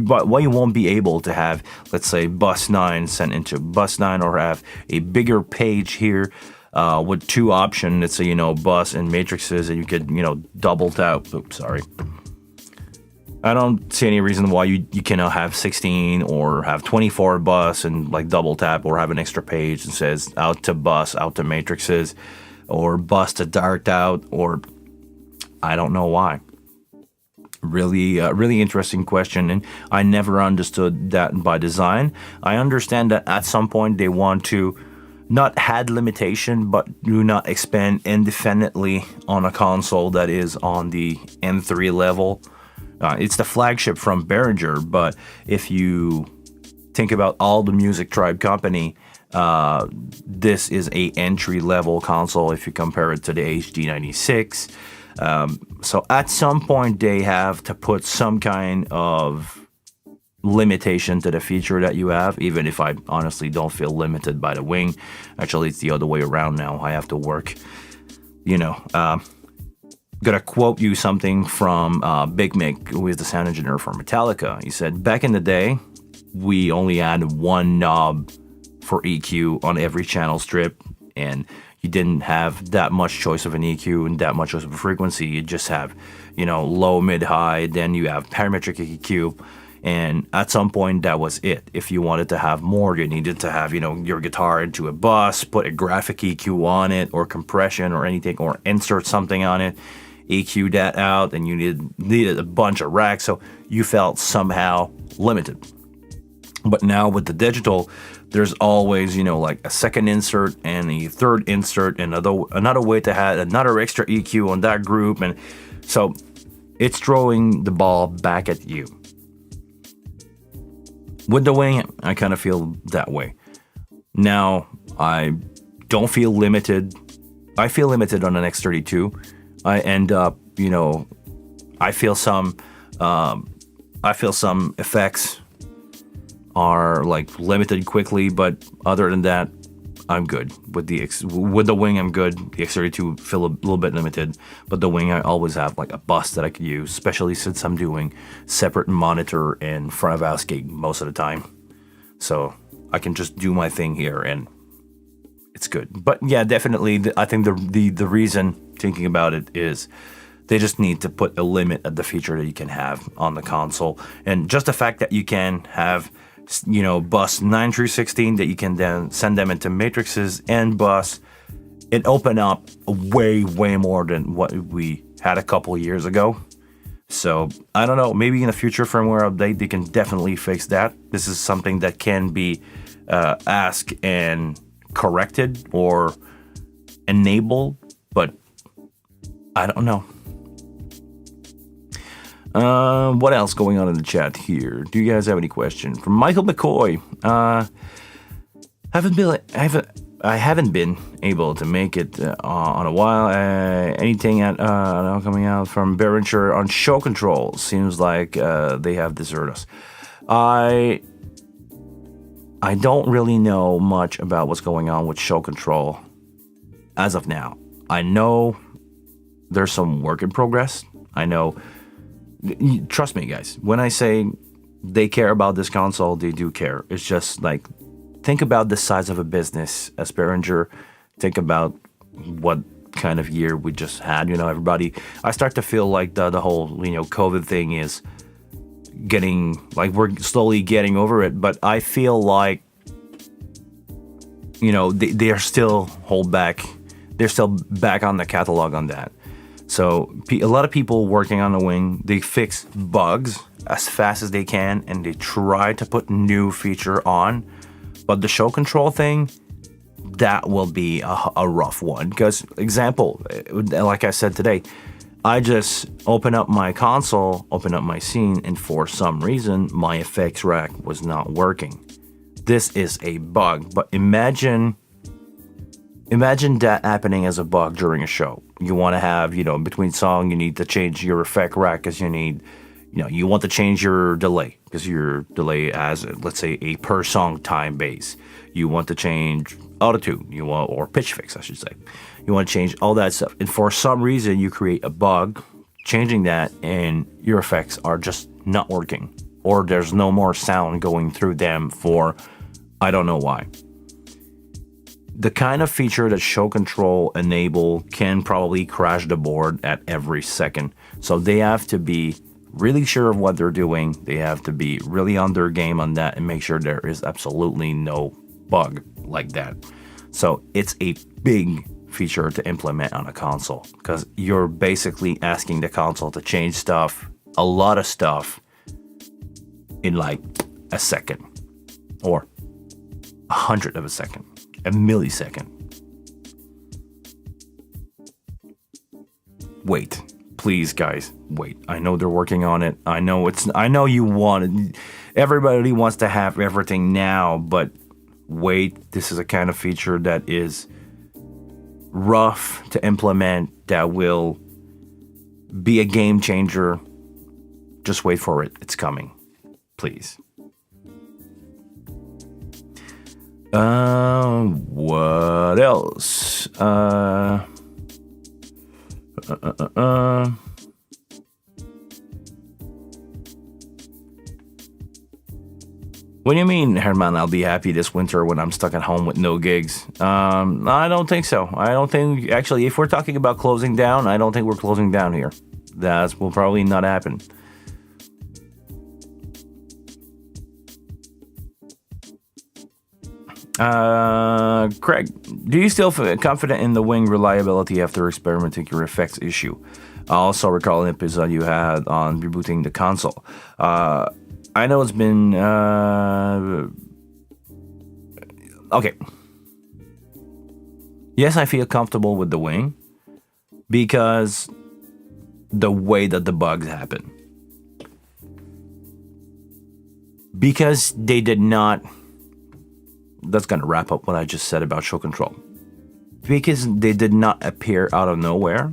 won't be able to have, let's say, bus 9 sent into bus 9, or have a bigger page here with 2 options. Let's say, bus and matrices, and you could, double tap. Oops, sorry. I don't see any reason why you cannot have 16 or have 24 bus and like double tap, or have an extra page that says out to bus, out to matrices, or bus to dart out, or I don't know why. Really interesting question, and I never understood that by design. I understand that at some point they want to not add limitation, but do not expand indefinitely on a console that is on the N3 level. It's the flagship from Behringer, but if you think about all the Music Tribe company, this is a entry-level console if you compare it to the HD96. So at some point, they have to put some kind of limitation to the feature that you have, even if I honestly don't feel limited by the wing. Actually, it's the other way around now. I have to work, gonna quote you something from Big Mick, who is the sound engineer for Metallica. He said, back in the day, we only had one knob for EQ on every channel strip, and you didn't have that much choice of an EQ and that much choice of a frequency. You just have, low, mid, high, then you have parametric EQ, and at some point that was it. If you wanted to have more, you needed to have, your guitar into a bus, put a graphic EQ on it, or compression or anything, or insert something on it. EQ that out, and you needed a bunch of racks, so you felt somehow limited. But now with the digital, there's always, like a second insert and a third insert, and another way to have another extra EQ on that group, and so it's throwing the ball back at you. With the wing, I kind of feel that way. Now, I don't feel limited. I feel limited on an X32. I end up, I feel some effects are like limited quickly, but other than that, I'm good with the wing. I'm good. The X32 feel a little bit limited, but the wing I always have like a bus that I could use, especially since I'm doing separate monitor and front of house gig most of the time, so I can just do my thing here and it's good. But yeah, definitely, I think the reason thinking about it is they just need to put a limit at the feature that you can have on the console, and just the fact that you can have bus 9 through 16 that you can then send them into matrices and bus, it opened up way more than what we had a couple years ago. So I don't know, maybe in a future firmware update they can definitely fix that. This is something that can be asked and corrected or enabled, but I don't know. What else going on in the chat here? Do you guys have any questions? From Michael McCoy. I haven't been able to make it on a while. Anything coming out from Behringer on show control? Seems like they have deserted us. I don't really know much about what's going on with show control as of now. I know there's some work in progress. I know. Trust me, guys. When I say they care about this console, they do care. It's just like, think about the size of a business as Behringer. Think about what kind of year we just had. Everybody. I start to feel like the whole COVID thing is getting like we're slowly getting over it. But I feel like they are still hold back. They're still back on the catalog on that. So a lot of people working on the wing, they fix bugs as fast as they can, and they try to put new feature on. But the show control thing, that will be a rough one. Because, example, like I said today, I just open up my console, open up my scene, and for some reason, my effects rack was not working. This is a bug, but imagine that happening as a bug during a show. You want to have, between song, you need to change your effect rack because you want to change your delay because your delay has, let's say, a per song time base. You want to change auto-tune, or pitch fix, I should say. You want to change all that stuff. And for some reason, you create a bug changing that and your effects are just not working. Or there's no more sound going through them for, I don't know why. The kind of feature that show control enable can probably crash the board at every second. So they have to be really sure of what they're doing. They have to be really on their game on that and make sure there is absolutely no bug like that. So it's a big feature to implement on a console because you're basically asking the console to change stuff, a lot of stuff, in like a second or 100th of a second. A millisecond. Wait, please, guys, wait. I know they're working on it. I know you want it. Everybody wants to have everything now, but wait. This is a kind of feature that is rough to implement. That will be a game changer. Just wait for it. It's coming. Please. What else? What do you mean, Herman? I'll be happy this winter when I'm stuck at home with no gigs. I don't think so. I don't think, actually, if we're talking about closing down, I don't think we're closing down here. That will probably not happen. Craig, do you still feel confident in the wing reliability after experimenting your effects issue? I also recall an episode you had on rebooting the console. I know it's been okay. Yes, I feel comfortable with the wing because the way that the bugs happen. Because they did not. That's going to wrap up what I just said about show control. Because they did not appear out of nowhere,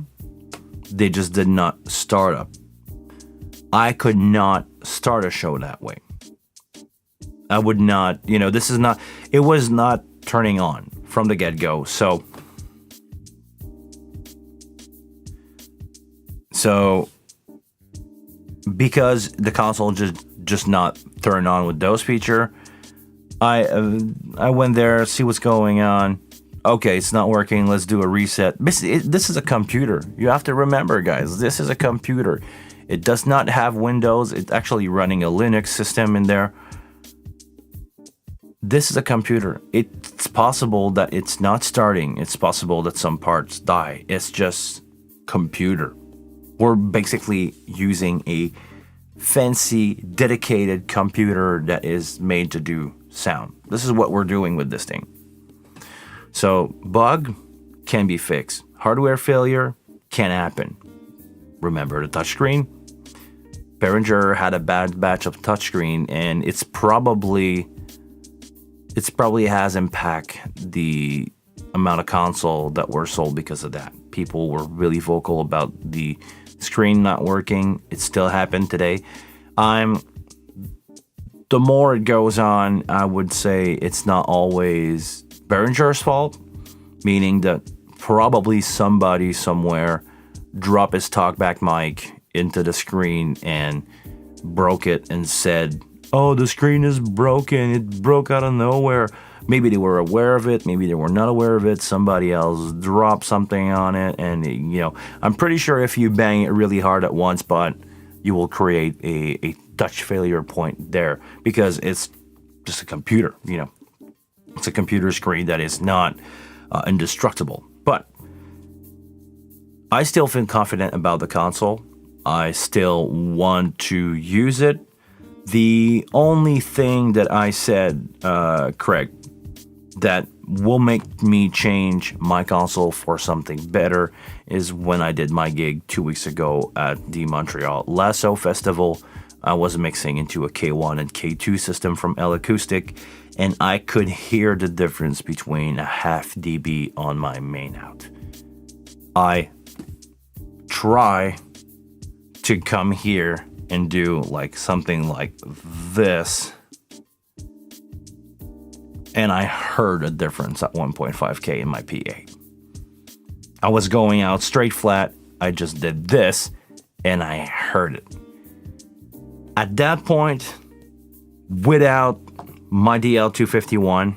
they just did not start up. I could not start a show that way. I would not, it was not turning on from the get-go. So because the console just not turned on with those feature, I went there, see what's going on. Okay, it's not working. Let's do a reset. This is a computer. You have to remember, guys, this is a computer. It does not have Windows. It's actually running a Linux system in there. This is a computer. It's possible that it's not starting. It's possible that some parts die. It's just computer. We're basically using a fancy, dedicated computer that is made to do sound. This is what we're doing with this thing. So, bug can be fixed. Hardware failure can happen. Remember the touchscreen? Behringer had a bad batch of touchscreen, and it's probably has impact the amount of console that were sold because of that. People were really vocal about the screen not working. It still happened today. The more it goes on, I would say it's not always Behringer's fault, meaning that probably somebody somewhere dropped his talkback mic into the screen and broke it and said, "Oh, the screen is broken. It broke out of nowhere." Maybe they were aware of it. Maybe they were not aware of it. Somebody else dropped something on it. And, I'm pretty sure if you bang it really hard at one spot, you will create a touch failure point there because it's just a computer, It's a computer screen that is not indestructible. But I still feel confident about the console. I still want to use it. The only thing that I said, Craig, that will make me change my console for something better is when I did my gig 2 weeks ago at the Montreal Lasso Festival. I was mixing into a K1 and K2 system from L Acoustic, and I could hear the difference between a half dB on my main out. I try to come here and do like something like this, and I heard a difference at 1.5K in my PA. I was going out straight flat. I just did this, and I heard it. At that point, without my DL251,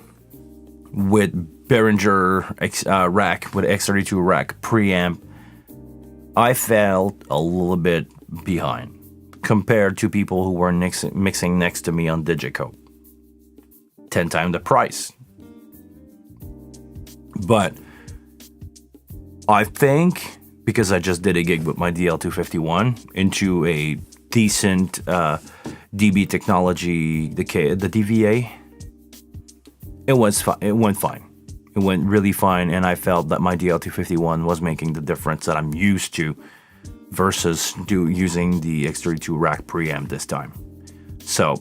with Behringer rack, with X32 rack preamp, I felt a little bit behind compared to people who were mixing next to me on Digico. 10 times the price. But I think because I just did a gig with my DL251 into a decent DB technology, the DVA, it went fine. It went really fine, and I felt that my DL251 was making the difference that I'm used to versus using the X32 rack preamp this time. So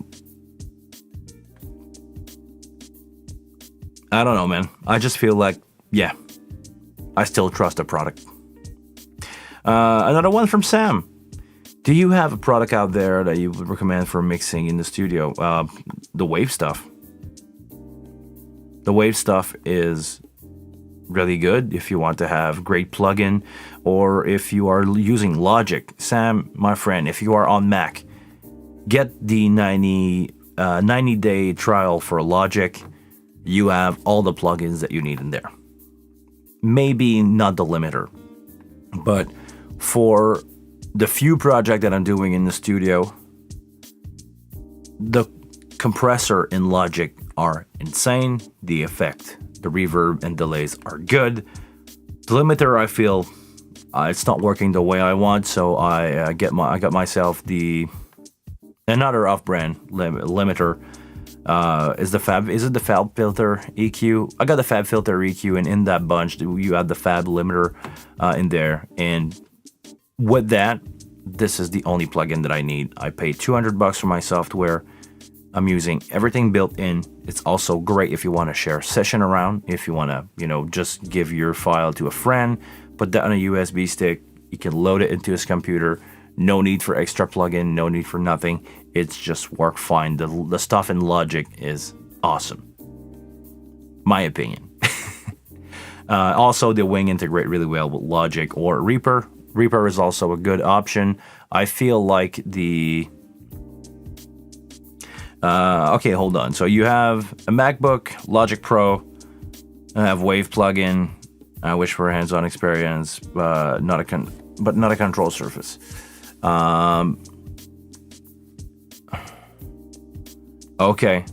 I don't know, man. I just feel like, yeah, I still trust the product. Another one from Sam. Do you have a product out there that you would recommend for mixing in the studio? The Wave stuff. The Wave stuff is really good if you want to have great plugin, or if you are using Logic. Sam, my friend, if you are on Mac, get the 90-day trial for Logic. You have all the plugins that you need in there. Maybe not the limiter, but for the few projects that I'm doing in the studio, the compressor in Logic are insane. The effect, the reverb and delays are good. The limiter, I feel it's not working the way I want, so I got myself another off-brand limiter. Is it the Fab Filter EQ? I got the Fab Filter EQ, and in that bunch, you have the Fab limiter in there. And with that, this is the only plugin that I need. I paid $200 for my software. I'm using everything built in. It's also great if you want to share a session around. If you want to, just give your file to a friend, put that on a USB stick. You can load it into his computer. No need for extra plugin. No need for nothing. It's just work fine. The stuff in Logic is awesome. My opinion. Also, the Wing integrate really well with Logic or Reaper. Reaper is also a good option. I feel like okay, hold on. So you have a MacBook, Logic Pro. I have Wave plugin. I wish for a hands-on experience, but not a control surface. Okay.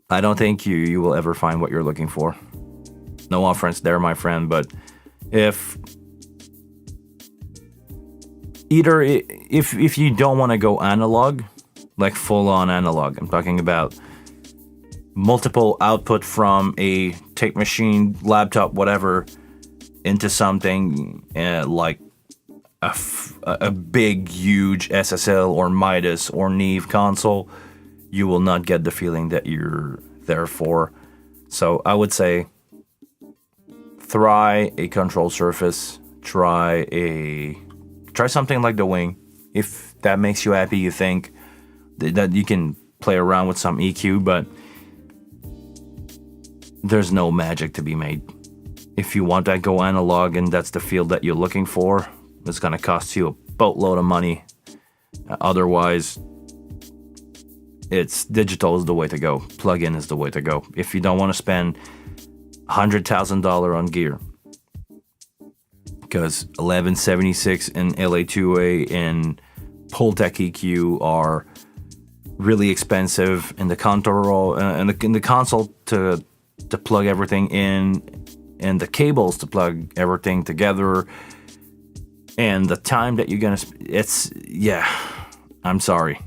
I don't think you will ever find what you're looking for. No offense there, my friend, but if you don't want to go analog, like full-on analog, I'm talking about multiple output from a tape machine, laptop, whatever, into something like a big, huge SSL or Midas or Neve console, you will not get the feeling that you're there for. So I would say try a control surface, try something like the Wing. If that makes you happy, you think that you can play around with some EQ, but there's no magic to be made. If you want that, go analog, and that's the field that you're looking for. It's going to cost you a boatload of money. Otherwise, it's digital is the way to go. Plug-in is the way to go. If you don't want to spend $100,000 on gear, because 1176 and LA2A and Pultec EQ are really expensive, and the contour and the console to plug everything in, and the cables to plug everything together, and the time that you're gonna I'm sorry.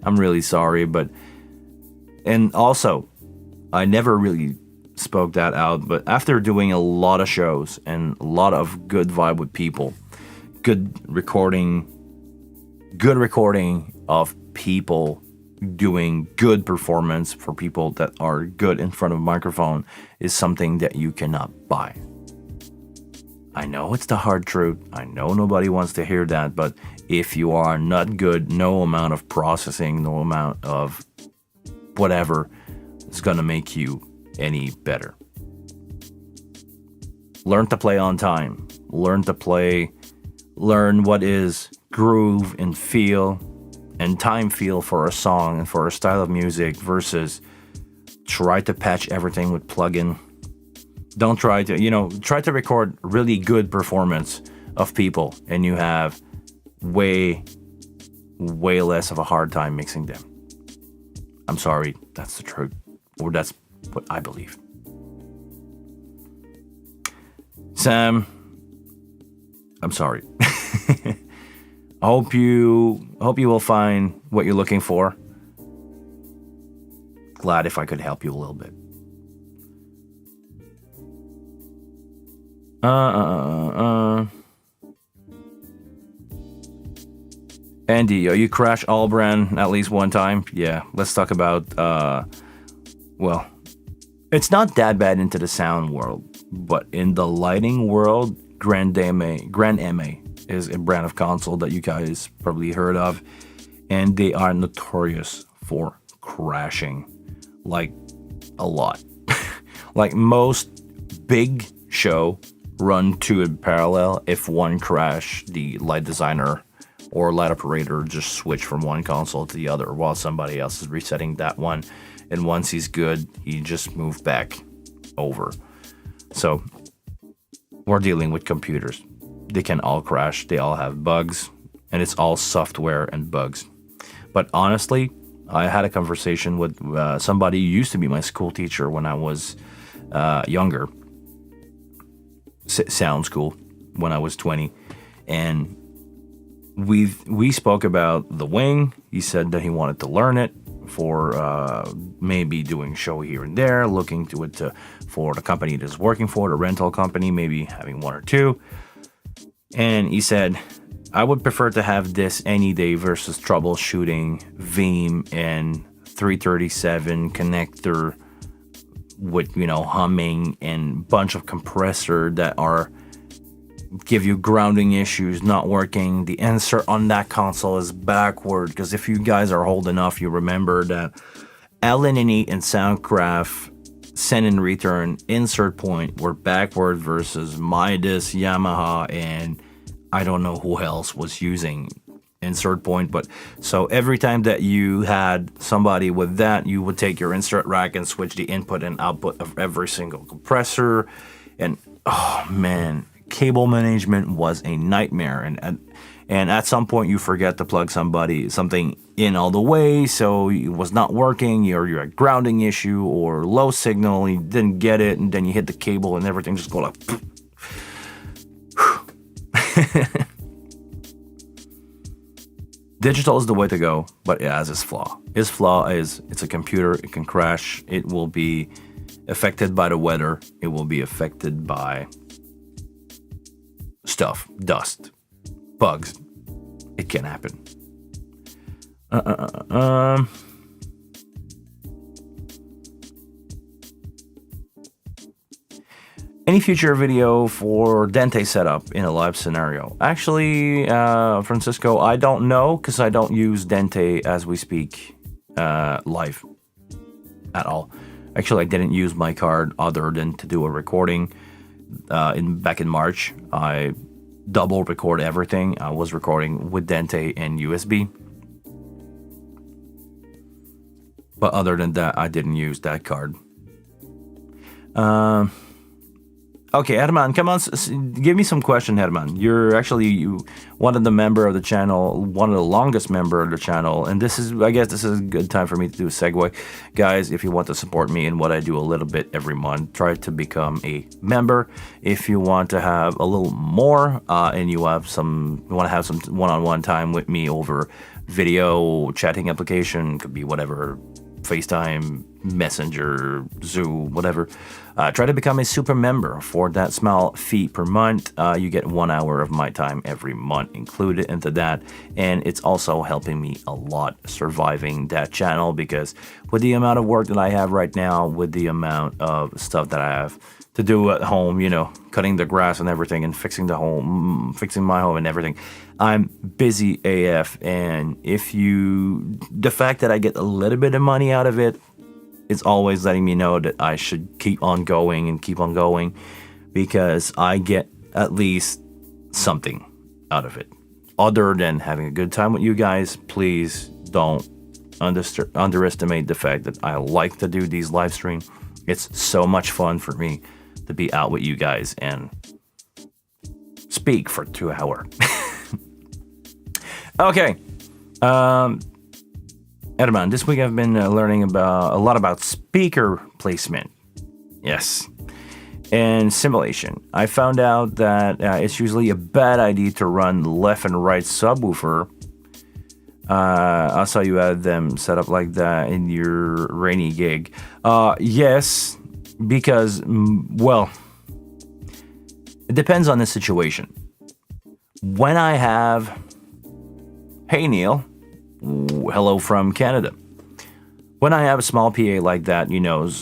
I'm really sorry, and also I never really spoke that out, but after doing a lot of shows and a lot of good vibe with people, good recording of people doing good performance for people that are good in front of a microphone is something that you cannot buy. I know it's the hard truth. I know nobody wants to hear that, but if you are not good, no amount of processing, no amount of whatever is going to make you any better. Learn to play on time. Learn what is groove and feel and time feel for a song and for a style of music versus try to patch everything with plugin. Don't try to record really good performance of people and you have way less of a hard time mixing them. I'm sorry, that's the truth, or that's what I believe. Sam, I'm sorry. I hope you will find what you're looking for. Glad if I could help you a little bit. Andy, you crash Allbrand at least one time? Yeah, let's talk about, well, it's not that bad into the sound world, but in the lighting world, Grand MA is a brand of console that you guys probably heard of, and they are notorious for crashing, like a lot. Like most big show run two in parallel. If one crash, the light designer or light operator just switch from one console to the other while somebody else is resetting that one, and once he's good, he just moved back over. So we're dealing with computers. They can all crash, they all have bugs, and it's all software and bugs. But honestly, I had a conversation with somebody who used to be my school teacher when I was younger. sound school when I was 20, and we spoke about the wing. He said that he wanted to learn it for maybe doing show here and there, looking to it for the company that's working for, the rental company, maybe having one or two. And he said, I would prefer to have this any day versus troubleshooting Veeam and 337 connector with, humming and bunch of compressor that are give you grounding issues, not working. The insert on that console is backward, because if you guys are old enough, you remember that LN8 and Soundcraft send and return insert point were backward versus Midas, Yamaha, and I don't know who else was using insert point. But so every time that you had somebody with that, you would take your insert rack and switch the input and output of every single compressor. And oh man, cable management was a nightmare. And at some point you forget to plug something in all the way, so it was not working, or you're a grounding issue or low signal, you didn't get it, and then you hit the cable and everything just go like Digital is the way to go, but it has its flaw. Its flaw is it's a computer, it can crash, it will be affected by the weather, it will be affected by stuff, dust, bugs. It can happen. Any future video for Dente setup in a live scenario? Actually, Francisco, I don't know, because I don't use Dente as we speak live at all. Actually, I didn't use my card other than to do a recording. Back in March, I double record everything. I was recording with Dente and USB. But other than that, I didn't use that card. Okay, Herman, come on, give me some question, Herman. You're actually one of the member of the channel, one of the longest member of the channel, and I guess this is a good time for me to do a segue. Guys, if you want to support me in what I do a little bit every month, try to become a member. If you want to have a little more, and you want to have some one-on-one time with me over video chatting application, could be whatever, FaceTime, Messenger, Zoom, whatever. Try to become a super member for that small fee per month. You get 1 hour of my time every month included into that. And it's also helping me a lot surviving that channel, because with the amount of work that I have right now, with the amount of stuff that I have to do at home, cutting the grass and everything and fixing my home and everything, I'm busy AF. And the fact that I get a little bit of money out of it, it's always letting me know that I should keep on going, because I get at least something out of it. Other than having a good time with you guys, please don't underestimate the fact that I like to do these live streams. It's so much fun for me to be out with you guys and speak for 2 hours. Okay. Herman, this week I've been learning a lot about speaker placement. Yes. And simulation. I found out that it's usually a bad idea to run left and right subwoofer. I saw you had them set up like that in your rainy gig. Yes, because, well, it depends on the situation. When I have... Hey, Neil. Hello from Canada. When I have a small PA like that,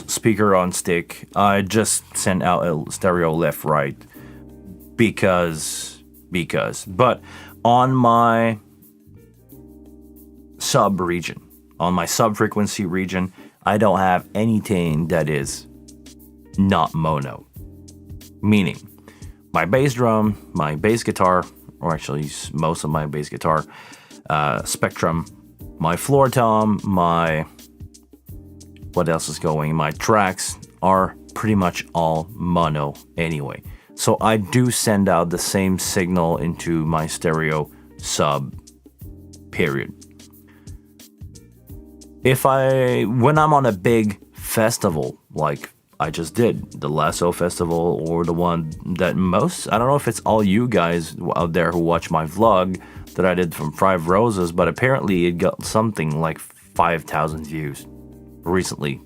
speaker on stick, I just send out a stereo left right because. But on my sub region, on my sub frequency region, I don't have anything that is not mono. Meaning, my bass drum, my bass guitar, or actually most of my bass guitar, Spectrum, my floor tom, what else is going? My tracks are pretty much all mono anyway. So I do send out the same signal into my stereo sub, period. When I'm on a big festival, like I just did, the Lasso Festival, or the one that I don't know if it's all you guys out there who watch my vlog that I did from Five Roses, but apparently it got something like 5,000 views recently,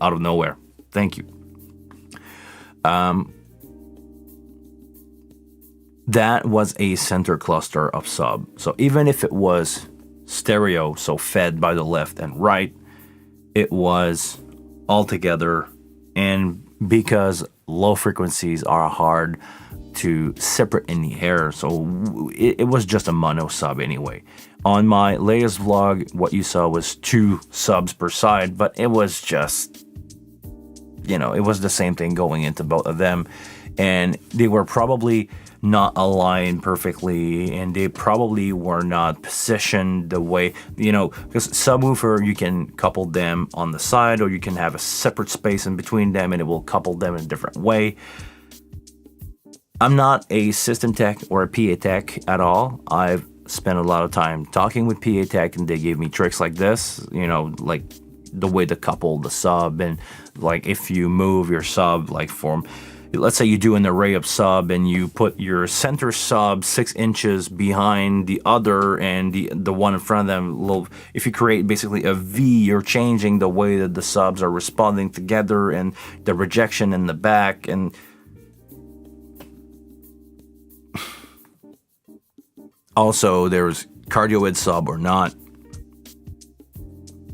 out of nowhere. Thank you. That was a center cluster of sub. So even if it was stereo, so fed by the left and right, it was all together. And because low frequencies are hard to separate in the air, so it was just a mono sub anyway. On my latest vlog, what you saw was 2 subs per side, but it was just, it was the same thing going into both of them. And they were probably not aligned perfectly, and they probably were not positioned the way, because subwoofer, you can couple them on the side, or you can have a separate space in between them and it will couple them in a different way. I'm not a system tech or a PA tech at all. I've spent a lot of time talking with PA tech, and they gave me tricks like this, like the way to couple the sub, and like if you move your sub, like let's say you do an array of sub and you put your center sub 6 inches behind the other and the one in front of them. If you create basically a V, you're changing the way that the subs are responding together and the rejection in the back. And also there's cardioid sub or not.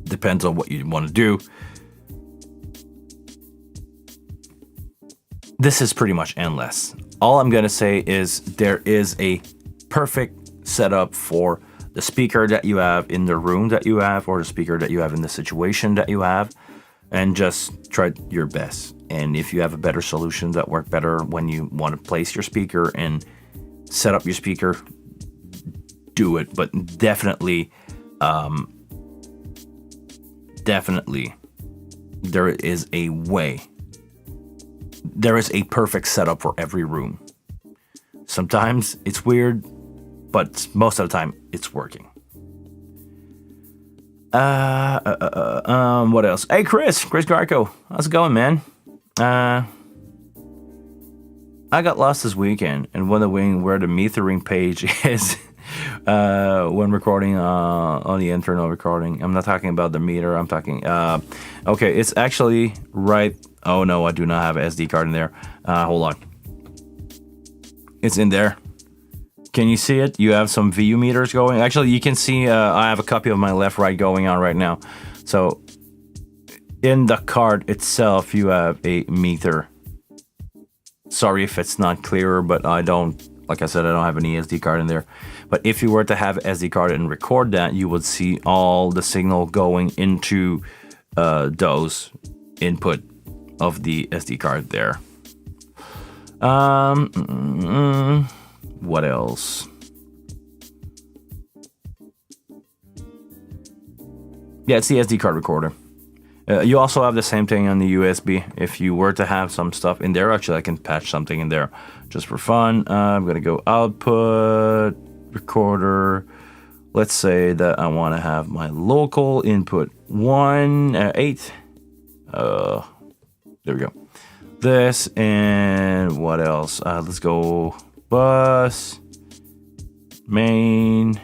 Depends on what you want to do. This is pretty much endless. All I'm going to say is there is a perfect setup for the speaker that you have in the room that you have, or the speaker that you have in the situation that you have, and just try your best. And if you have a better solution that work better when you want to place your speaker and set up your speaker, do it. But definitely, there is a way. There is a perfect setup for every room. Sometimes it's weird, but most of the time it's working. What else? Hey, Chris Garco, how's it going, man? I got lost this weekend and wondering where the metering page is when recording on the internal recording. I'm not talking about the meter. I'm talking. Okay, it's actually right. Oh no, I do not have an SD card in there. Hold on. It's in there. Can you see it? You have some VU meters going. Actually, you can see I have a copy of my left-right going on right now. So in the card itself, you have a meter. Sorry if it's not clearer, but like I said, I don't have an SD card in there. But if you were to have an SD card and record that, you would see all the signal going into those input of the SD card there. What else? Yeah, it's the SD card recorder. You also have the same thing on the USB. If you were to have some stuff in there, actually I can patch something in there just for fun. I'm gonna go output, recorder. Let's say that I want to have my local input 8. There we go. This, and what else? Let's go bus, main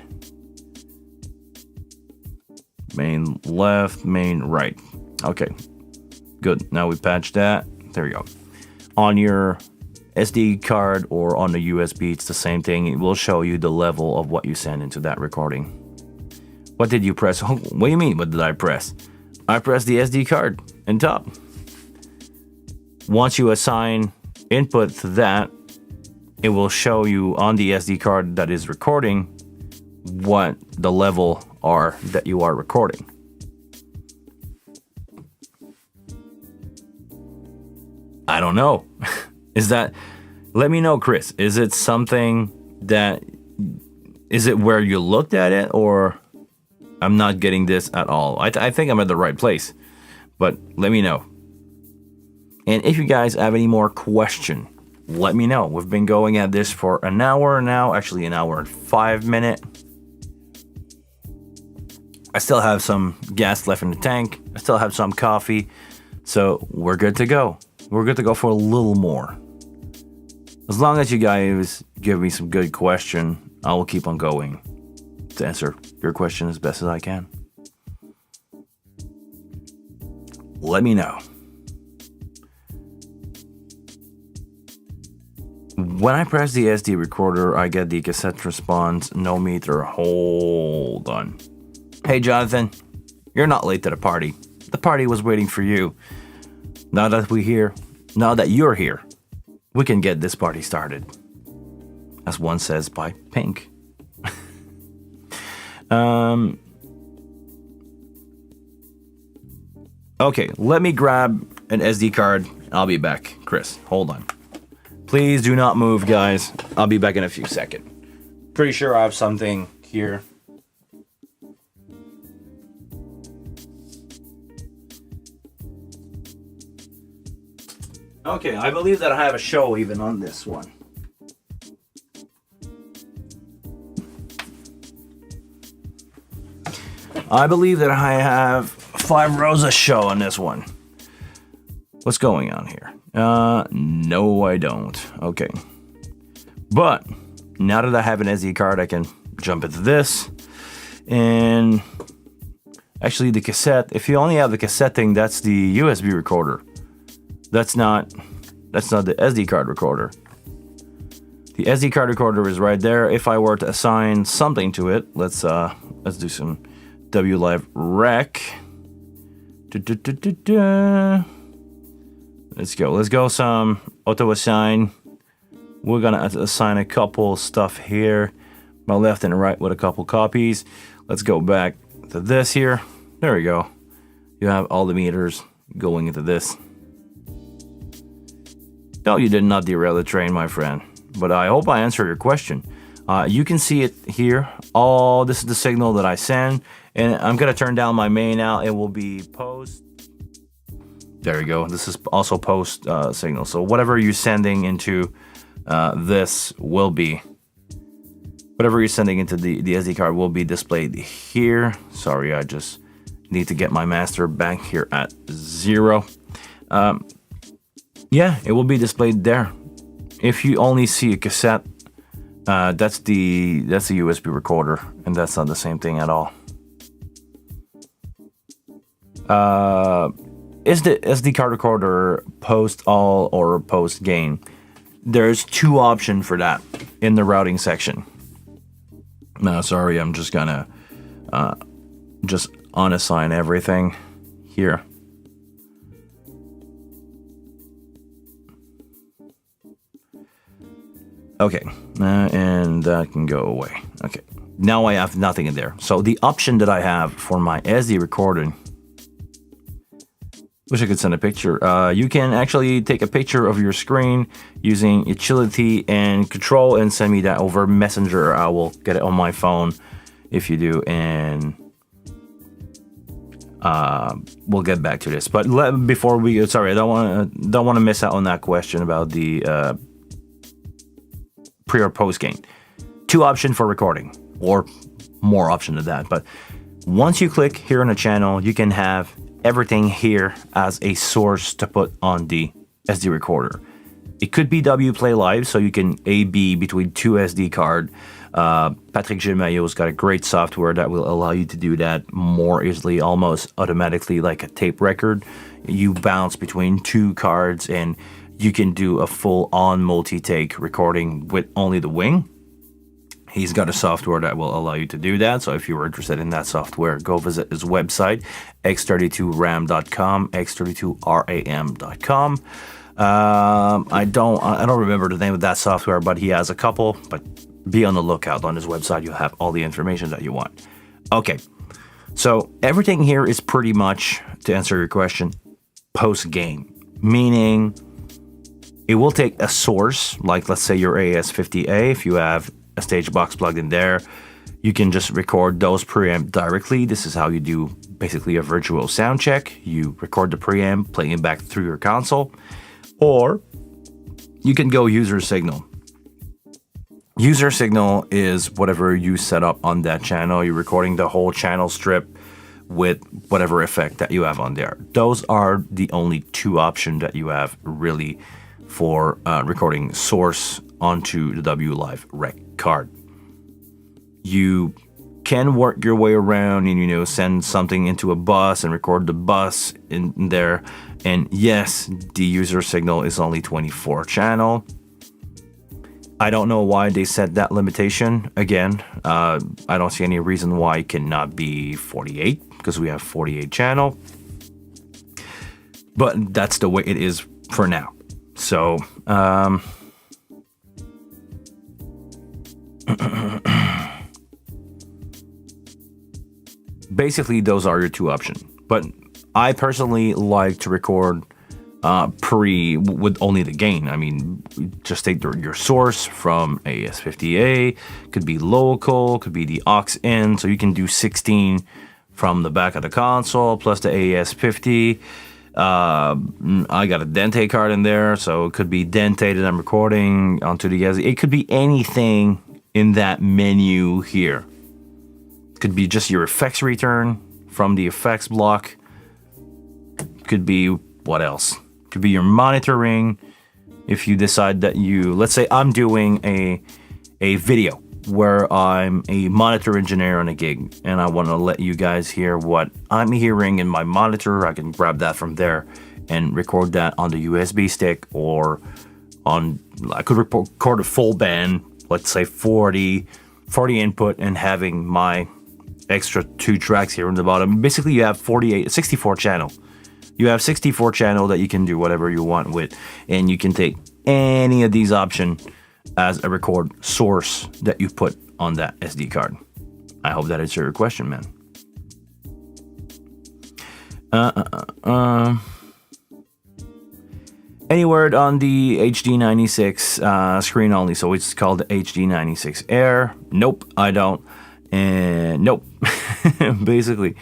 left, main right. Okay, good. Now we patch that. There we go. On your SD card or on the USB, it's the same thing. It will show you the level of what you send into that recording. What did you press? What do you mean, what did I press? I pressed the SD card in top. Once you assign input to that, it will show you on the SD card that is recording what the level are that you are recording. I don't know. Let me know, Chris. Is it something is it where you looked at it, or I'm not getting this at all? I think I'm at the right place, but let me know. And if you guys have any more question, let me know. We've been going at this for an hour now, actually an hour and 5 minutes. I still have some gas left in the tank. I still have some coffee, so we're good to go. we're good to go for a little more. As long as you guys give me some good question, I will keep on going to answer your question as best as I can. Let me know. When I press the SD recorder, I get the cassette response, no meter, hold on. Hey Jonathan, you're not late to the party. The party was waiting for you. Now that you're here, we can get this party started. As one says by Pink. Okay, let me grab an SD card. I'll be back. Chris, hold on. Please do not move, guys. I'll be back in a few seconds. Pretty sure I have something here. Okay, I believe that I have a show even on this one. I believe that I have 5 rows of show on this one. What's going on here? No, I don't. Okay. But now that I have an SD card, I can jump into this. And actually the cassette, if you only have the cassette thing, that's the USB recorder. That's not the SD card recorder. The SD card recorder is right there. If I were to assign something to it, let's do some WLive rec. Let's go some auto assign. We're gonna assign a couple stuff here, my left and right with a couple copies. Let's go back to this here. There we go. You have all the meters going into this. No, you did not derail the train, my friend. But I hope I answered your question. You can see it here. Oh, this is the signal that I send. And I'm going to turn down my main now. It will be post. There we go. This is also post signal. So whatever you're sending into this will be. Whatever you're sending into the SD card will be displayed here. Sorry, I just need to get my master back here at 0. Yeah, it will be displayed there. If you only see a cassette, that's the USB recorder, and that's not the same thing at all. Is the SD card recorder post all or post gain? There's 2 options for that in the routing section. No, sorry, I'm just gonna just unassign everything here. Okay, and that can go away. Okay, now I have nothing in there. So the option that I have for my SD recording, wish I could send a picture. You can actually take a picture of your screen using utility and control and send me that over Messenger. I will get it on my phone if you do, and we'll get back to this. But before we, sorry, I don't want to miss out on that question about the pre or post gain. 2 options for recording, or more option than that. But once you click here on the channel, you can have everything here as a source to put on the SD recorder. It could be WPlay Live, so you can A/B between 2 SD card. Patrick Gimayo's got a great software that will allow you to do that more easily, almost automatically, like a tape record. You bounce between 2 cards and you can do a full-on multi-take recording with only the wing. He's got a software that will allow you to do that. So if you were interested in that software, go visit his website, x32ram.com, x32ram.com. I don't remember the name of that software, but he has a couple. But be on the lookout on his website. You'll have all the information that you want. Okay, so everything here is pretty much, to answer your question, post-game, meaning it will take a source, like let's say your AS50A. If you have a stage box plugged in there, you can just record those preamp directly. This is how you do basically a virtual sound check. You record the preamp, playing it back through your console, or you can go user signal. User signal is whatever you set up on that channel. You're recording the whole channel strip with whatever effect that you have on there. Those are the only two options that you have really for recording source onto the W Live rec card. You can work your way around and send something into a bus and record the bus in there. And yes, the user signal is only 24 channel. I don't know why they set that limitation. Again, I don't see any reason why it cannot be 48, because we have 48 channel. But that's the way it is for now. So, basically those are your two options. But I personally like to record pre with only the gain. I mean, just take your source from AS50A, could be local, could be the aux in, so you can do 16 from the back of the console plus the AS50. I got a dentate card in there, so it could be dentated. I'm recording onto the SD. It could be anything in that menu here. It could be just your effects return from the effects block. Could be what else? Could be your monitoring. If you decide that let's say I'm doing a video where I'm a monitor engineer on a gig and I want to let you guys hear what I'm hearing in my monitor, I can grab that from there and record that on the USB stick, or I could record a full band, let's say 40 input, and having my extra 2 tracks here on the bottom. Basically you have 64 channel. You have 64 channel that you can do whatever you want with, and you can take any of these options as a record source that you put on that SD card. I hope that answers your question, man. Any word on the HD96 screen only? So it's called the HD96 Air. Nope, I don't. And nope. Basically,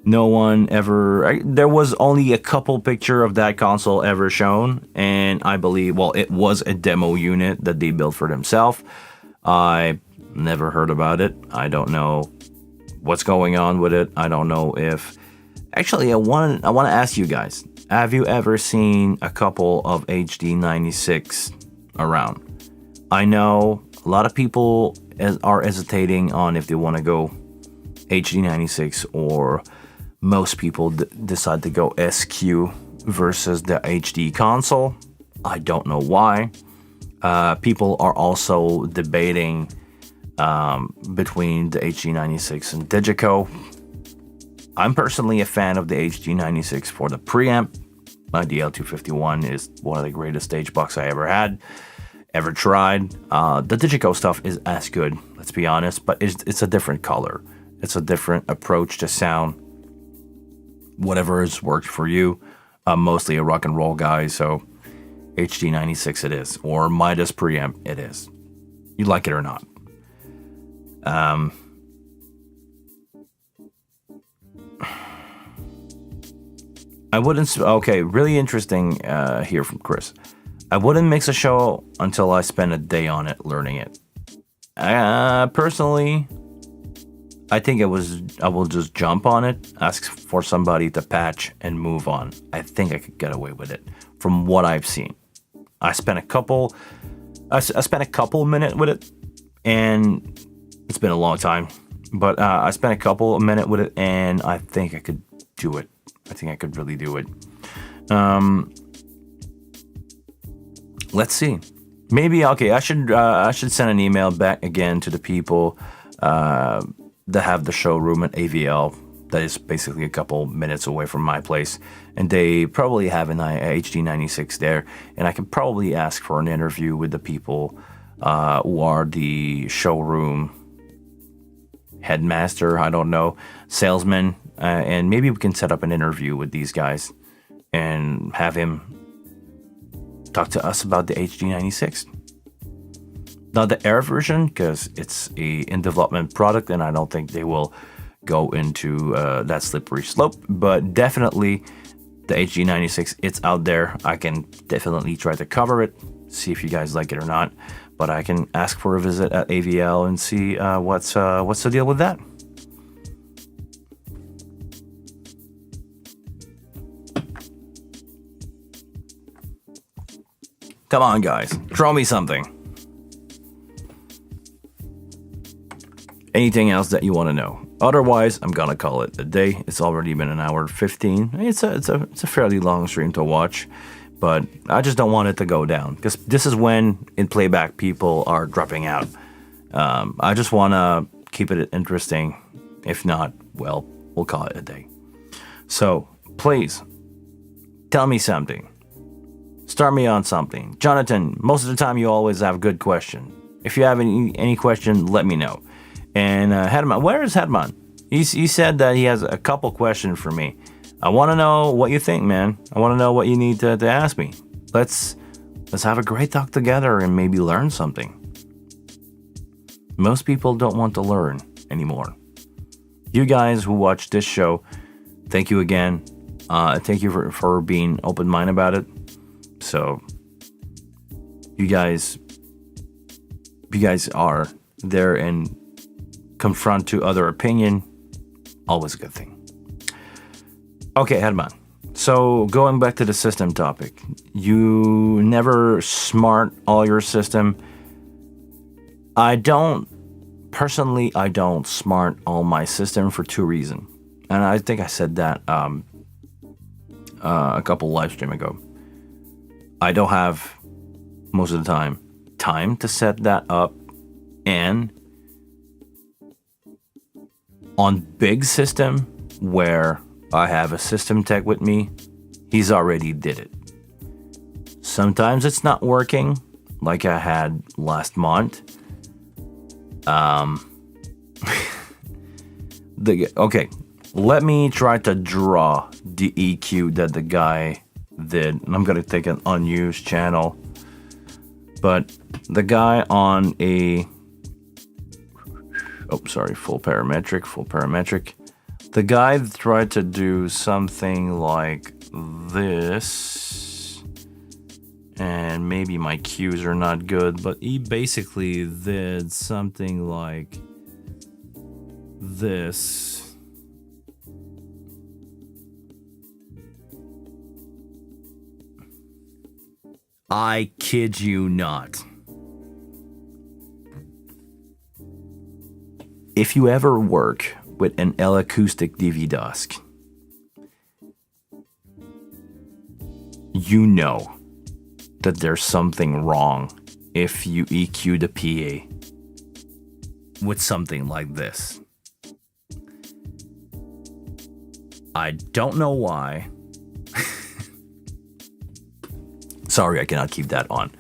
no one ever. There was only a couple picture of that console ever shown, and I believe, it was a demo unit that they built for themselves. I never heard about it. I don't know what's going on with it. I don't know if. Actually, I want to ask you guys: have you ever seen a couple of HD96 around? I know a lot of people are hesitating on if they want to go HD96, or most people decide to go SQ versus the HD console. I don't know why. People are also debating between the HD96 and Digico. I'm personally a fan of the HD96 for the preamp. My DL251 is one of the greatest stage box I ever tried. The Digico stuff is as good, let's be honest, but it's a different color. It's a different approach to sound. Whatever has worked for you. I'm mostly a rock and roll guy, so HD96 it is, or Midas preamp it is. You like it or not. I wouldn't. Okay, really interesting here from Chris. I wouldn't mix a show until I spend a day on it learning it. Personally, I think I will just jump on it, ask for somebody to patch, and move on. I think I could get away with it from what I've seen. I spent a couple minutes with it, and it's been a long time, but I spent a couple of minutes with it, and I think I could do it. I think I could really do it. Let's see. Maybe I should send an email back again to the people that have the showroom at AVL. That is basically a couple minutes away from my place, and they probably have an HD96 there, and I can probably ask for an interview with the people who are the showroom headmaster, I don't know, salesman, and maybe we can set up an interview with these guys and have him talk to us about the HD96. Not the Air version, because it's a in development product, and I don't think they will go into that slippery slope, but definitely the HD96, it's out there. I can definitely try to cover it, see if you guys like it or not, but I can ask for a visit at AVL and see what's the deal with that. Come on, guys. Throw me something. Anything else that you want to know? Otherwise, I'm gonna call it a day. It's already been an hour 15. It's a fairly long stream to watch, but I just don't want it to go down because this is when in playback people are dropping out. I just want to keep it interesting. If not, well, we'll call it a day. So please tell me something. Start me on something. Jonathan, most of the time you always have a good question. If you have any question, let me know. And Hedman, where is Hedman? He said that he has a couple questions for me. I want to know what you think, man. I want to know what you need to ask me. Let's have a great talk together and maybe learn something. Most people don't want to learn anymore. You guys who watch this show, thank you again. Thank you for being open-minded about it. So, you guys are there and confront to other opinion. Always a good thing. Okay, Hedman. So, going back to the system topic. You never smart all your system. I don't smart all my system for two reasons. And I think I said that a couple live stream ago. I don't have, most of the time to set that up. And on big system where I have a system tech with me, he's already did it. Sometimes it's not working, like I had last month. Okay, let me try to draw the EQ that the guy did. And I'm gonna take an unused channel, but the guy on a full parametric. The guy tried to do something like this, and maybe my cues are not good, but he basically did something like this. I kid you not. If you ever work with an L-acoustic DV Dusk, you know that there's something wrong if you EQ the PA with something like this. I don't know why. Sorry, I cannot keep that on.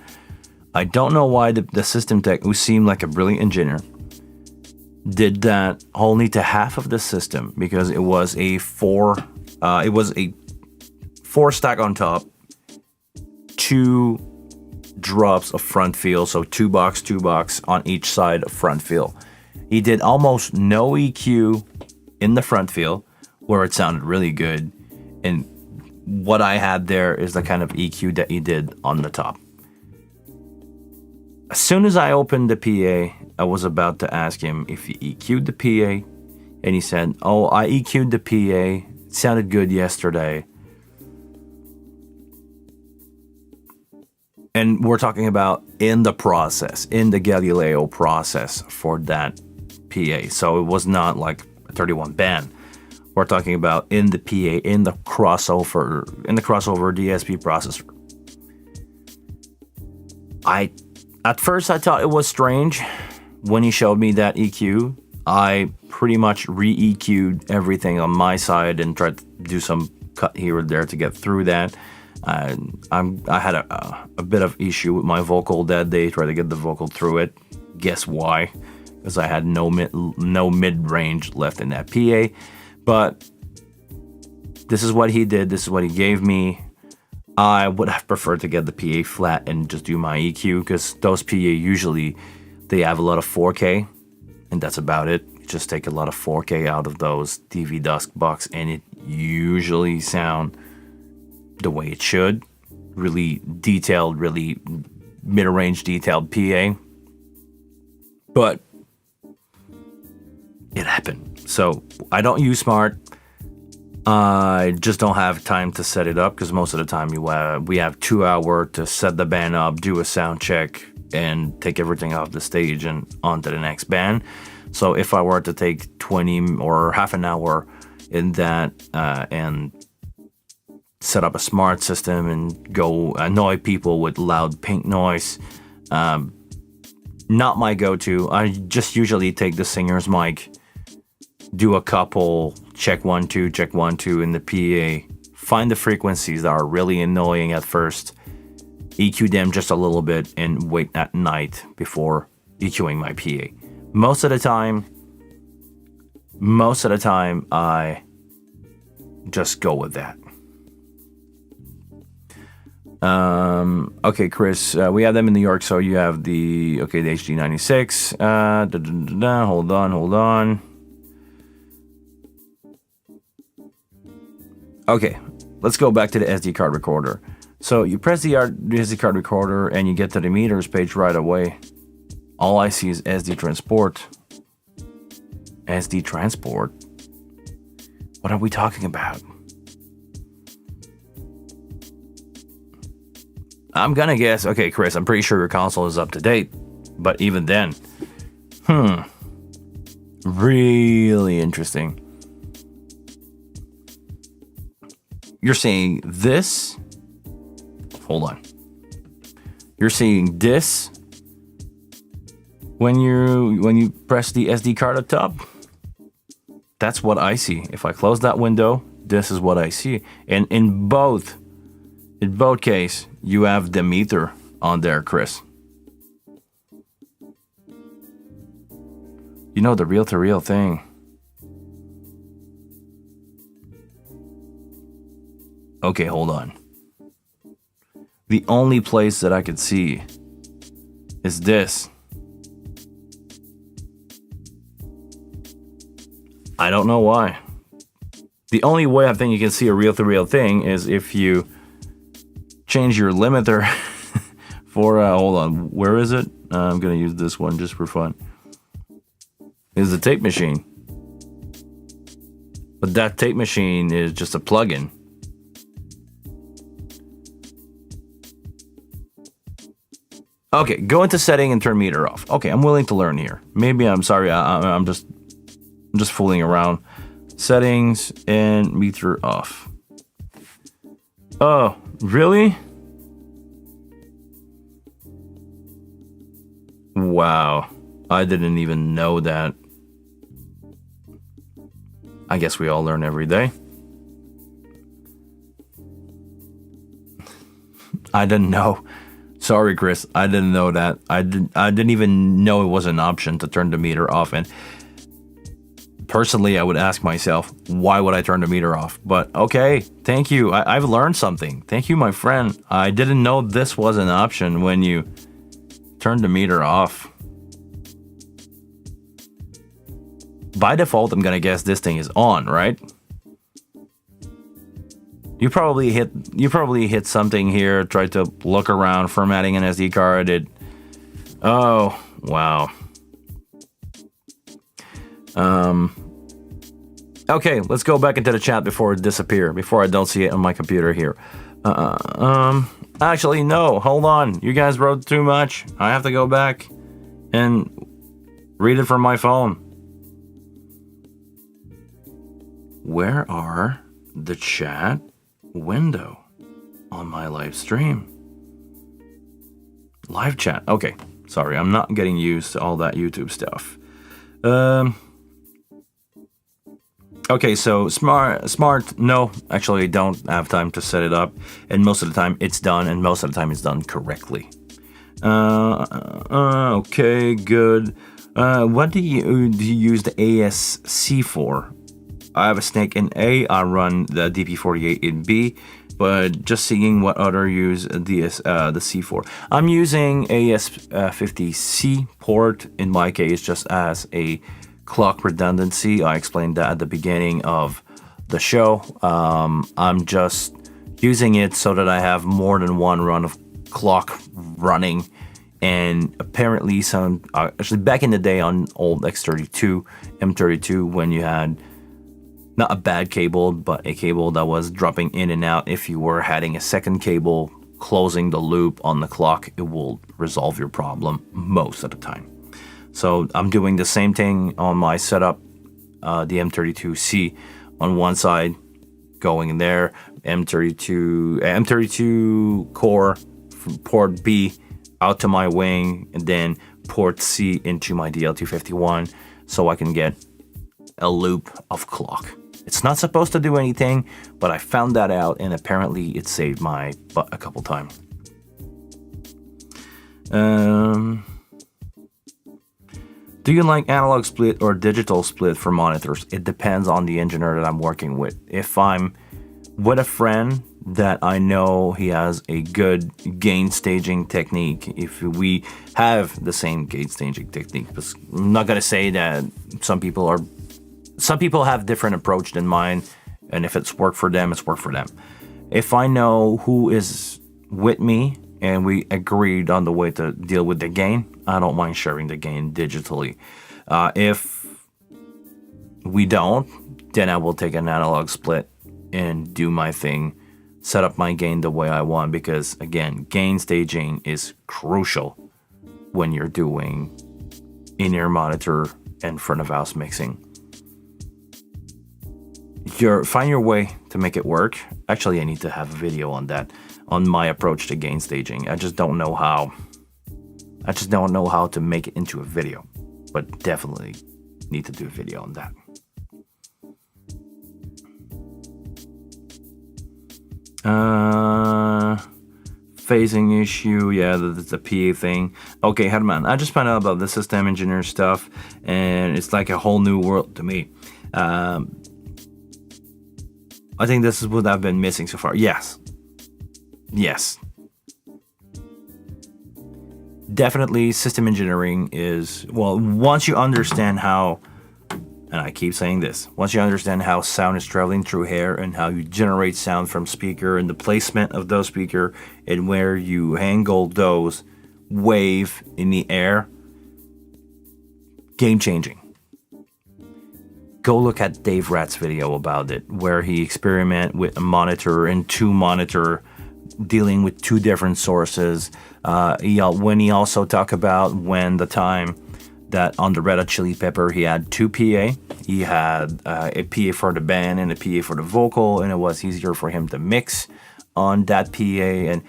I don't know why the system tech, who seemed like a brilliant engineer, did that only to half of the system, because it was a four stack on top, 2 drops of front fill, so 2 box on each side of front fill. He did almost no EQ in the front fill, where it sounded really good, and what I had there is the kind of EQ that he did on the top. As soon as I opened the PA, I was about to ask him if he EQ'd the PA, and he said, "Oh, I EQ'd the PA. It sounded good yesterday." And we're talking about in the process, in the Galileo process for that PA. So it was not like a 31 band. We're talking about in the PA, in the crossover DSP processor. At first I thought it was strange when he showed me that EQ. I pretty much re-EQ'd everything on my side and tried to do some cut here or there to get through that. I had a bit of issue with my vocal that day, tried to get the vocal through it. Guess why? Because I had no mid-range left in that PA. But this is what he did. This is what he gave me. I would have preferred to get the PA flat and just do my EQ, because those PA usually, they have a lot of 4K, and that's about it. You just take a lot of 4K out of those DV Dusk box, and it usually sound the way it should. Really detailed, really mid-range detailed PA. But it happened. So I don't use Smart. I just don't have time to set it up because most of the time we have 2 hours to set the band up, do a sound check, and take everything off the stage and onto the next band. So if I were to take 20 or half an hour in that and set up a smart system and go annoy people with loud pink noise, not my go-to. I just usually take the singer's mic, do a couple, check 1 2, check 1 2 in the PA, find the frequencies that are really annoying at first, EQ them just a little bit, and wait at night before EQing my PA. Most of the time, I just go with that. Okay, Chris, we have them in New York, so you have the HD96. Hold on. Okay, let's go back to the SD card recorder. So you press the SD card recorder and you get to the meters page right away. All I see is SD transport. SD transport? What are we talking about? I'm gonna guess, okay, Chris, I'm pretty sure your console is up to date. But even then, really interesting. You're seeing this. Hold on. You're seeing this when you press the SD card up top. That's what I see. If I close that window, this is what I see. And in both cases, you have the meter on there, Chris. You know, the reel-to-reel thing. Okay, hold on. The only place that I could see is this. I don't know why. The only way I think you can see a reel-to-reel thing is if you change your limiter for, hold on, where is it? I'm gonna use this one just for fun. Is the tape machine. But that tape machine is just a plug-in. Okay, go into setting and turn meter off. Okay, I'm willing to learn here. Maybe I'm sorry, I'm just fooling around. Settings and meter off. Oh, really? Wow, I didn't even know that. I guess we all learn every day. I didn't know. Sorry, Chris. I didn't know that. I didn't even know it was an option to turn the meter off. And personally, I would ask myself, why would I turn the meter off? But okay, thank you. I've learned something. Thank you, my friend. I didn't know this was an option when you turn the meter off. By default, I'm gonna guess this thing is on, right? You probably hit something here, tried to look around, formatting an SD card. Oh, wow. Okay, let's go back into the chat before it disappears, before I don't see it on my computer here. Actually, no, hold on. You guys wrote too much. I have to go back and read it from my phone. Where are the chat window on my live stream? Live chat. Okay, sorry, I'm not getting used to all that YouTube stuff. Okay, so smart. No, actually, I don't have time to set it up, and most of the time it's done, and most of the time it's done correctly. Okay, good. What do you use the ASC for? I have a Snake in A. I run the DP48 in B, but just seeing what other use the C for. I'm using AS50C port in my case just as a clock redundancy. I explained that at the beginning of the show. I'm just using it so that I have more than one run of clock running. And apparently actually back in the day on old X32, M32, when you had not a bad cable, but a cable that was dropping in and out. If you were adding a second cable, closing the loop on the clock, it will resolve your problem most of the time. So I'm doing the same thing on my setup, the M32C on one side, going in there, M32 core from port B out to my wing, and then port C into my DL251, so I can get a loop of clock. It's not supposed to do anything, but I found that out, and apparently it saved my butt a couple times. Do you like analog split or digital split for monitors? It depends on the engineer that I'm working with. If I'm with a friend that I know he has a good gain staging technique, if we have the same gain staging technique, I'm not going to say that some people have different approach than mine, and if it's worked for them, it's worked for them. If I know who is with me and we agreed on the way to deal with the gain, I don't mind sharing the gain digitally. If we don't, then I will take an analog split and do my thing, set up my gain the way I want, because again, gain staging is crucial when you're doing in-ear monitor and front of house mixing. Find your way to make it work. Actually, I need to have a video on that, on my approach to gain staging. I just don't know how to make it into a video, but definitely need to do a video on that. Phasing issue, yeah, the PA thing. Okay, Herman, I just found out about the system engineer stuff, and it's like a whole new world to me. I think this is what I've been missing so far. Yes. Definitely system engineering is, well, once you understand how, and I keep saying this, once you understand how sound is traveling through hair and how you generate sound from speaker and the placement of those speaker and where you angle those wave in the air, game changing. Go look at Dave Ratt's video about it, where he experiment with a monitor and two monitor dealing with two different sources. When he also talked about when the time that on the Red Hot Chili Pepper he had two PA. He had a PA for the band and a PA for the vocal, and it was easier for him to mix on that PA. And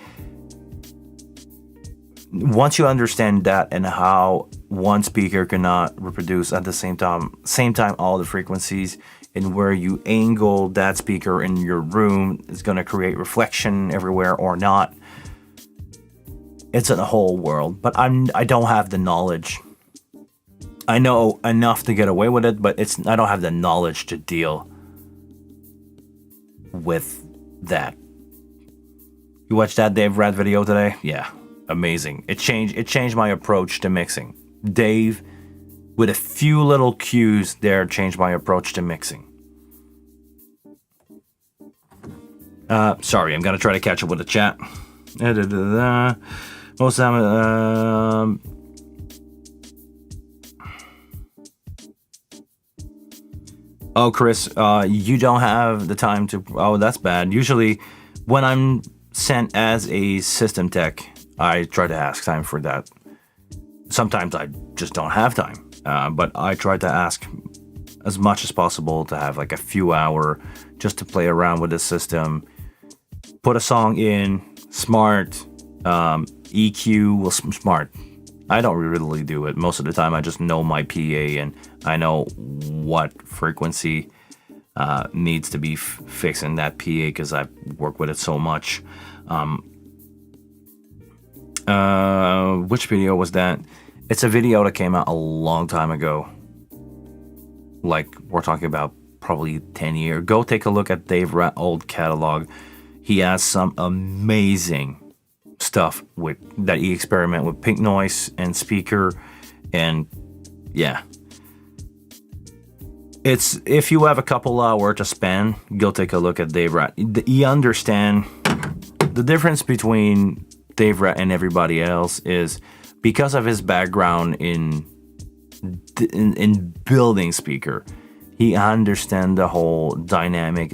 once you understand that and how one speaker cannot reproduce at the same time all the frequencies, and where you angle that speaker in your room is going to create reflection everywhere or not, it's a whole world. But I don't have the knowledge. I know enough to get away with it, but I don't have the knowledge to deal with that. You watched that Dave Ratt video today? Yeah, amazing. It changed my approach to mixing. Dave, with a few little cues there, changed my approach to mixing. Sorry, I'm gonna try to catch up with the chat. Most of the time, oh, Chris, you don't have the time to... Oh, that's bad. Usually, when I'm sent as a system tech, I try to ask time for that. Sometimes I just don't have time, but I try to ask as much as possible to have like a few hours just to play around with the system, put a song in, smart, EQ, well, smart. I don't really do it. Most of the time I just know my PA and I know what frequency needs to be fixed in that PA because I work with it so much. Which video was that? It's a video that came out a long time ago. Like, we're talking about probably 10 years. Go take a look at Dave Ratt's old catalog. He has some amazing stuff that he experiment with pink noise and speaker, and yeah. It's, if you have a couple hours to spend, go take a look at Dave Ratt. You understand the difference between Dave Ratt and everybody else is because of his background in building speaker. He understands the whole dynamic,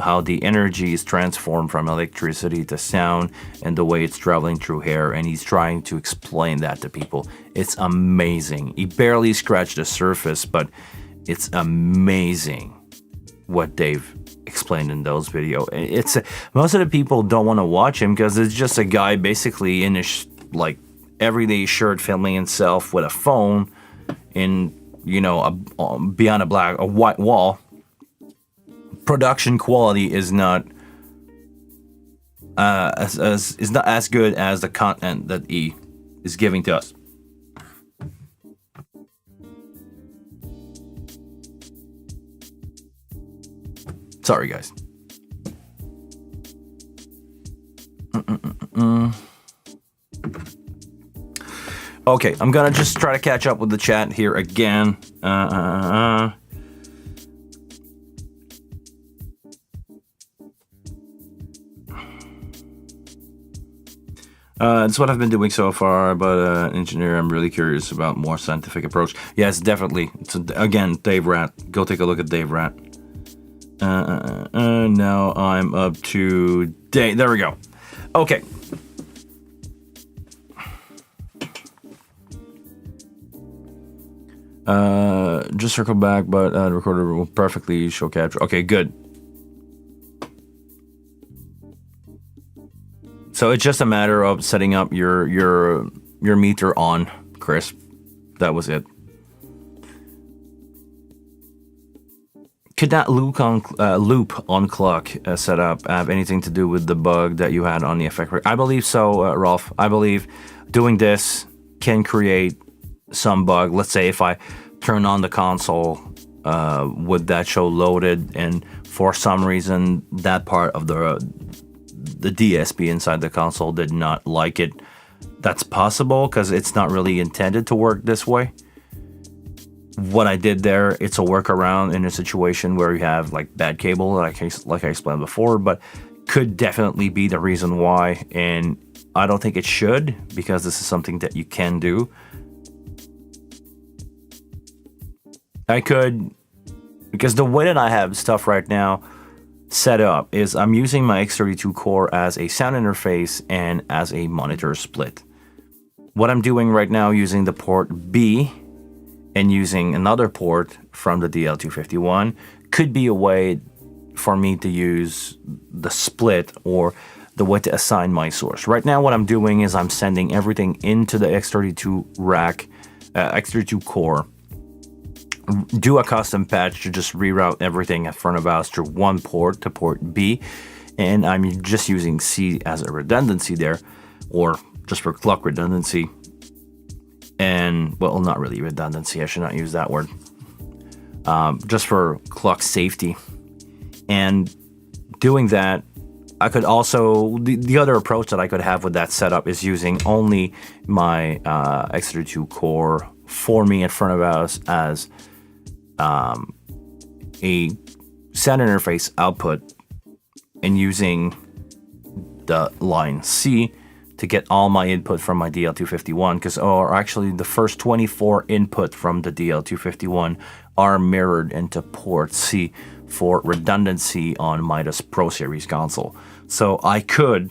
how the energy is transformed from electricity to sound and the way it's traveling through air, and he's trying to explain that to people. It's amazing. He barely scratched the surface, but it's amazing what Dave explained in those videos. It's most of the people don't want to watch him because it's just a guy basically in his like everyday shirt filming himself with a phone in behind a white wall. Production quality is not is not as good as the content that he is giving to us. Sorry, guys. Okay, I'm gonna just try to catch up with the chat here again. It's what I've been doing so far, but engineer, I'm really curious about more scientific approach. Yes, definitely. Again, Dave Rat. Go take a look at Dave Rat. Now I'm up to date. There we go. Okay. Just circle back, but the recorder will perfectly show capture. Okay, good. So it's just a matter of setting up your meter on, Chris. That was it. Could that loop on clock setup have anything to do with the bug that you had on the effect? I believe so, Rolf. I believe doing this can create some bug. Let's say if I turn on the console with that show loaded, and for some reason that part of the DSP inside the console did not like it. That's possible because it's not really intended to work this way. What I did there, it's a workaround in a situation where you have like bad cable, like I explained before, but could definitely be the reason why. And I don't think it should, because this is something that you can do. I could, because the way that I have stuff right now set up is I'm using my X32 core as a sound interface and as a monitor split. What I'm doing right now, using the port B and using another port from the DL251, could be a way for me to use the split or the way to assign my source. Right now what I'm doing is I'm sending everything into the X32 rack, X32 core, do a custom patch to just reroute everything at front of house through one port to port B, and I'm just using C as a redundancy there, or just for clock redundancy. And well, not really redundancy, I should not use that word, just for clock safety. And doing that, I could also, the other approach that I could have with that setup is using only my X32 core for me in front of house as a sound interface output, and using the line C to get all my input from my DL251, or actually the first 24 input from the DL251 are mirrored into port C for redundancy on Midas Pro Series console. So I could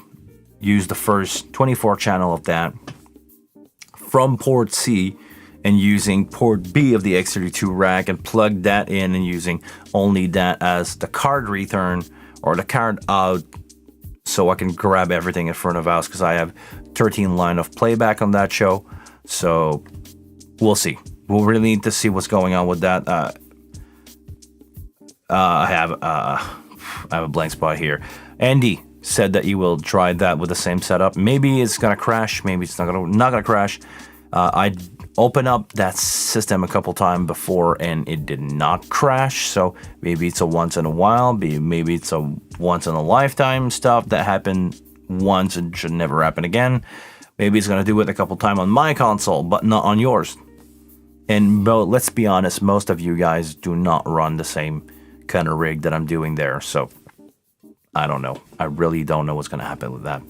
use the first 24 channel of that from port C and using port B of the X32 rack and plug that in, and using only that as the card return or the card out, so I can grab everything in front of house, because I have 13 line of playback on that show. So we'll see. We'll really need to see what's going on with that. I have a blank spot here. Andy said that you will try that with the same setup. Maybe it's gonna crash. Maybe it's not gonna crash. I opened up that system a couple times before and it did not crash. So maybe it's a once in a while. Maybe it's a once in a lifetime stuff that happened once and should never happen again. Maybe it's gonna do it a couple times on my console, but not on yours. And let's be honest, most of you guys do not run the same kind of rig that I'm doing there. So I don't know. I really don't know what's gonna happen with that.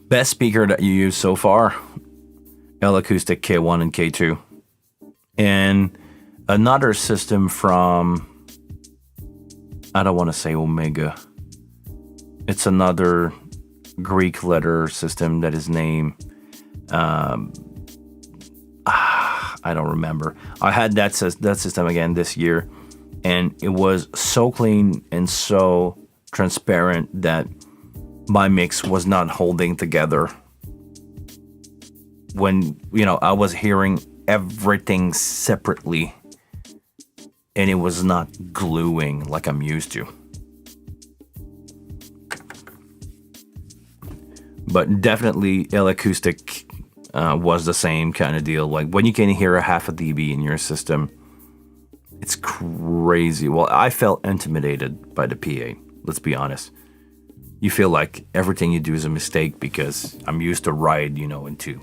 Best speaker that you use so far? L Acoustic K1 and K2. and another system from, I don't want to say Omega. It's another Greek letter system that is named, I don't remember. I had that system again this year, and it was so clean and so transparent that my mix was not holding together. When, I was hearing everything separately, and it was not gluing like I'm used to. But definitely L-Acoustic was the same kind of deal. Like when you can hear a half a dB in your system, it's crazy. Well, I felt intimidated by the PA. Let's be honest. You feel like everything you do is a mistake because I'm used to ride, into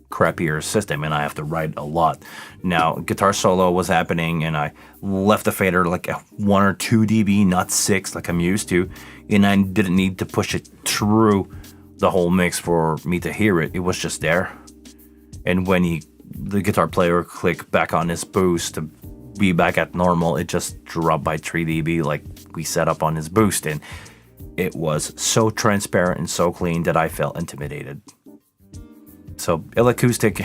crappier system, and I have to ride a lot. Now, guitar solo was happening, and I left the fader like 1 or 2 dB, not 6 like I'm used to, and I didn't need to push it through the whole mix for me to hear it. It was just there. And when the guitar player clicked back on his boost to be back at normal, it just dropped by 3 dB like we set up on his boost, and it was so transparent and so clean that I felt intimidated. So L-Acoustic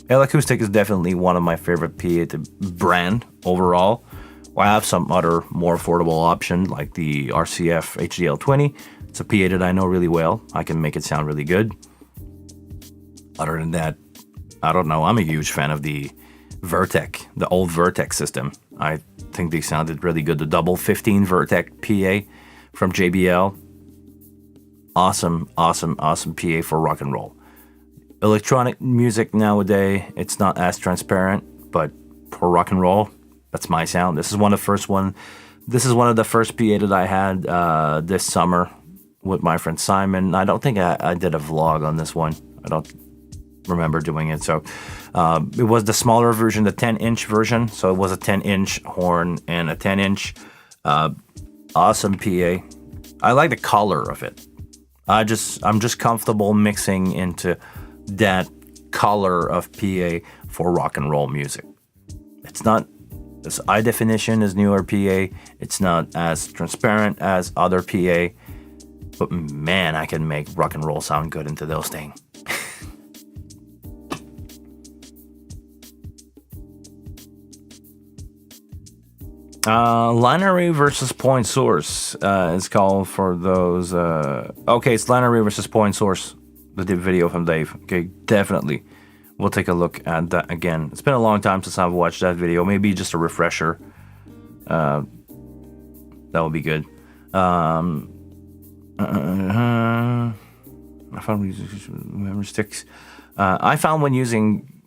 is definitely one of my favorite PA brand overall. I have some other more affordable option like the RCF HDL20. It's a PA that I know really well. I can make it sound really good. Other than that, I don't know. I'm a huge fan of the Vertec, the old Vertec system. I think they sounded really good. The double 15 Vertec PA from JBL. Awesome PA for rock and roll. Electronic music nowadays, it's not as transparent, but for rock and roll, that's my sound. This is one of the first PA that I had this summer with my friend Simon. I don't think I did a vlog on this one. I don't remember doing it. So it was the smaller version, the 10-inch version. So it was a 10-inch horn and a 10-inch awesome PA. I like the color of it. I'm just comfortable mixing into that color of PA for rock and roll music. It's not as high definition as newer PA. It's not as transparent as other PA. But man, I can make rock and roll sound good into those things. Line array versus point source is called for those. Okay, it's line array versus point source. The video from Dave. Okay, definitely. We'll take a look at that again. It's been a long time since I've watched that video. Maybe just a refresher. That would be good. I found memory sticks. I found when using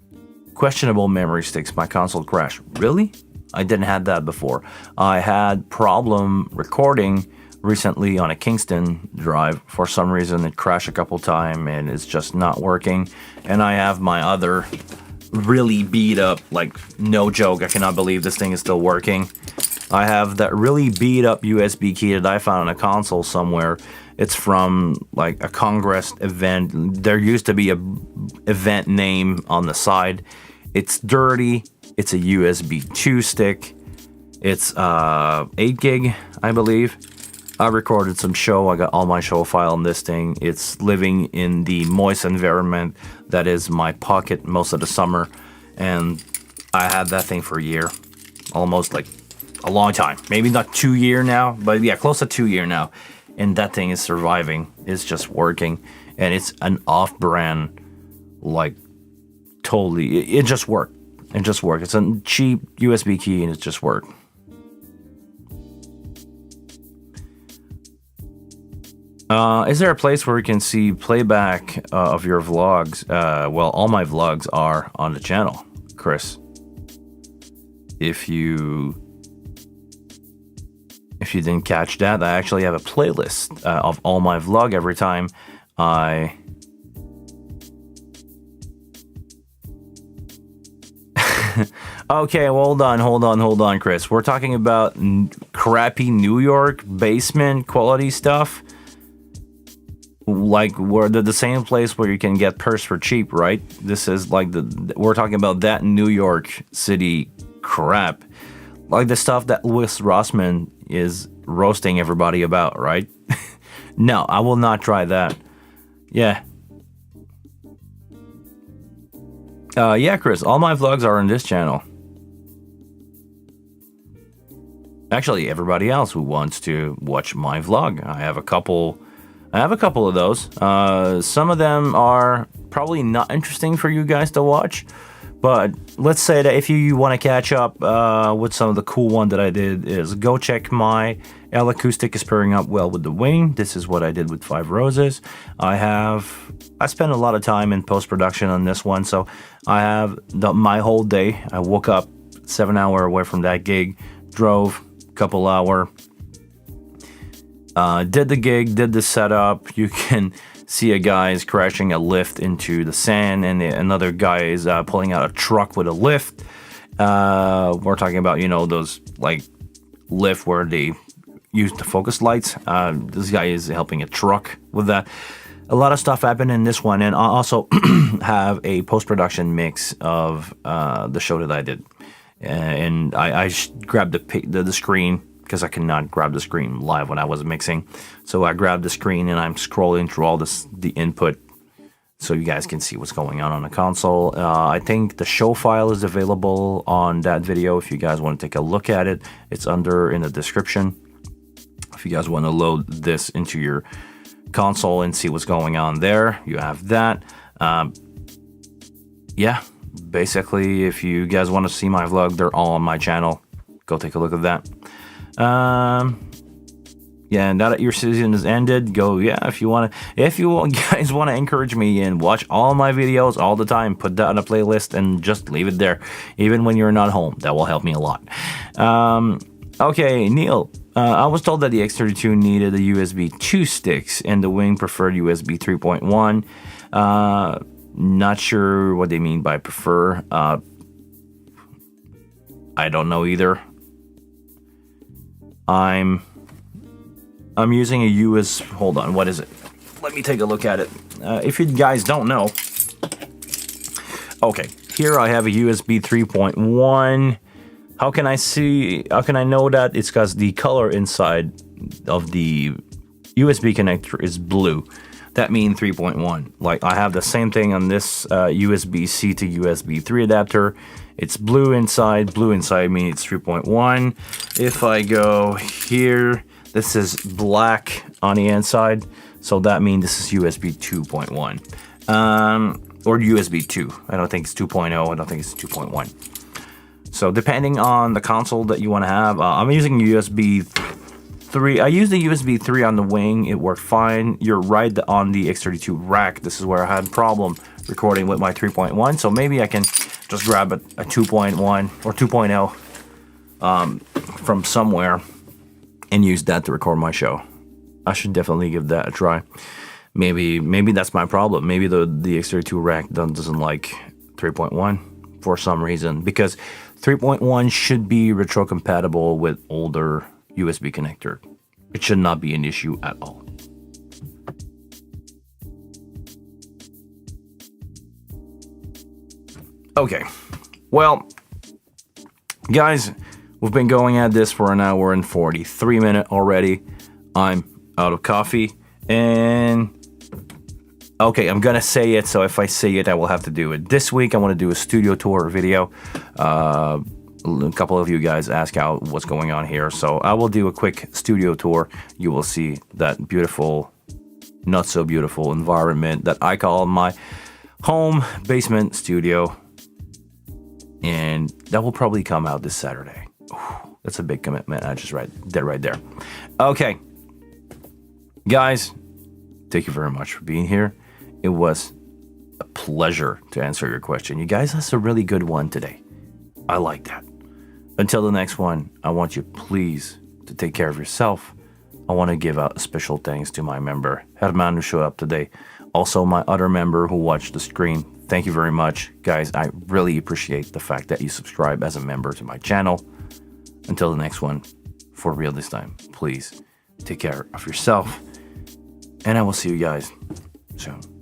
questionable memory sticks, my console crashed. Really? I didn't have that before. I had problem recording recently on a Kingston drive. For some reason, it crashed a couple times and it's just not working. And I have my other really beat up, like no joke, I cannot believe this thing is still working. I have that really beat up USB key that I found on a console somewhere. It's from like a Congress event. There used to be a event name on the side. It's dirty. It's a USB 2 stick. It's 8 gig, I believe. I recorded some show. I got all my show file on this thing. It's living in the moist environment that is my pocket most of the summer. And I had that thing for a year. Almost like a long time. Maybe not 2 years now, but yeah, close to 2 years now. And that thing is surviving. It's just working. And it's an off-brand, like, totally. It just worked. It just worked. It's a cheap USB key and it just worked. Is there a place where you can see playback of your vlogs? Well, all my vlogs are on the channel, Chris. If you didn't catch that, I actually have a playlist of all my vlog every time I... Okay, well, hold on, Chris. We're talking about crappy New York basement quality stuff. like where the same place where you can get purse for cheap, right? This is like we're talking about that New York City crap, like the stuff that Louis Rossmann is roasting everybody about, right? No, I will not try that. Yeah. Yeah, Chris, all my vlogs are on this channel. Actually, everybody else who wants to watch my vlog, I have a couple of those. Some of them are probably not interesting for you guys to watch, but let's say that if you want to catch up with some of the cool one that I did, is go check my L acoustic is pairing up well with the wing. This is what I did with 5 Roses. I spent a lot of time in post-production on this one, so I have my whole day. I woke up 7 hours away from that gig, drove a couple hour, did the gig, did the setup. You can see a guy is crashing a lift into the sand, and another guy is pulling out a truck with a lift. We're talking about, those like lift where they use the focus lights. This guy is helping a truck with that. A lot of stuff happened in this one, and I also have a post-production mix of the show that I did. And I grabbed the screen, because I cannot grab the screen live when I was mixing. So I grabbed the screen and I'm scrolling through all the input so you guys can see what's going on the console. I think the show file is available on that video if you guys want to take a look at it. It's in the description. If you guys want to load this into your console and see what's going on there, you have that. Yeah, basically, if you guys want to see my vlog, they're all on my channel. Go take a look at that. Yeah, now that your season is ended, go, if you guys want to encourage me and watch all my videos all the time, put that on a playlist and just leave it there, even when you're not home. That will help me a lot. Okay, Neil, I was told that the X32 needed a USB 2 sticks and the Wing preferred USB 3.1. Not sure what they mean by prefer. I don't know either. I'm using a hold on, what is it? Let me take a look at it. If you guys don't know. Okay, here I have a USB 3.1. How can I know that? It's because the color inside of the USB connector is blue. That means 3.1. Like, I have the same thing on this USB-C to USB 3 adapter. It's blue inside. Blue inside means it's 3.1. If I go here, this is black on the inside. So that means this is USB 2.1. Or USB 2. I don't think it's 2.0. I don't think it's 2.1. So depending on the console that you want to have, I'm using USB 3. I used the USB 3 on the Wing. It worked fine. You're right, on the X32 rack, this is where I had a problem recording with my 3.1. So maybe I can just grab a 2.1 or 2.0 from somewhere and use that to record my show. I should definitely give that a try. Maybe that's my problem. Maybe the X32 rack doesn't like 3.1 for some reason, because 3.1 should be retro compatible with older USB connector. It should not be an issue at all. Okay, well, guys, we've been going at this for an hour and 43 minutes already. I'm out of coffee, and okay, I'm gonna say it, so if I say it, I will have to do it. This week, I want to do a studio tour video. A couple of you guys ask out what's going on here, so I will do a quick studio tour. You will see that beautiful, not so beautiful environment that I call my home basement studio, and that will probably come out this Saturday. Ooh, that's a big commitment. I just write that right there. Okay, guys, thank you very much for being here. It was a pleasure to answer your question. You guys asked a really good one today. I like that. Until the next one, I want you please to take care of yourself. I want to give out a special thanks to my member, Herman, who showed up today. Also, my other member who watched the stream. Thank you very much. Guys, I really appreciate the fact that you subscribe as a member to my channel. Until the next one, for real this time, please take care of yourself and I will see you guys soon.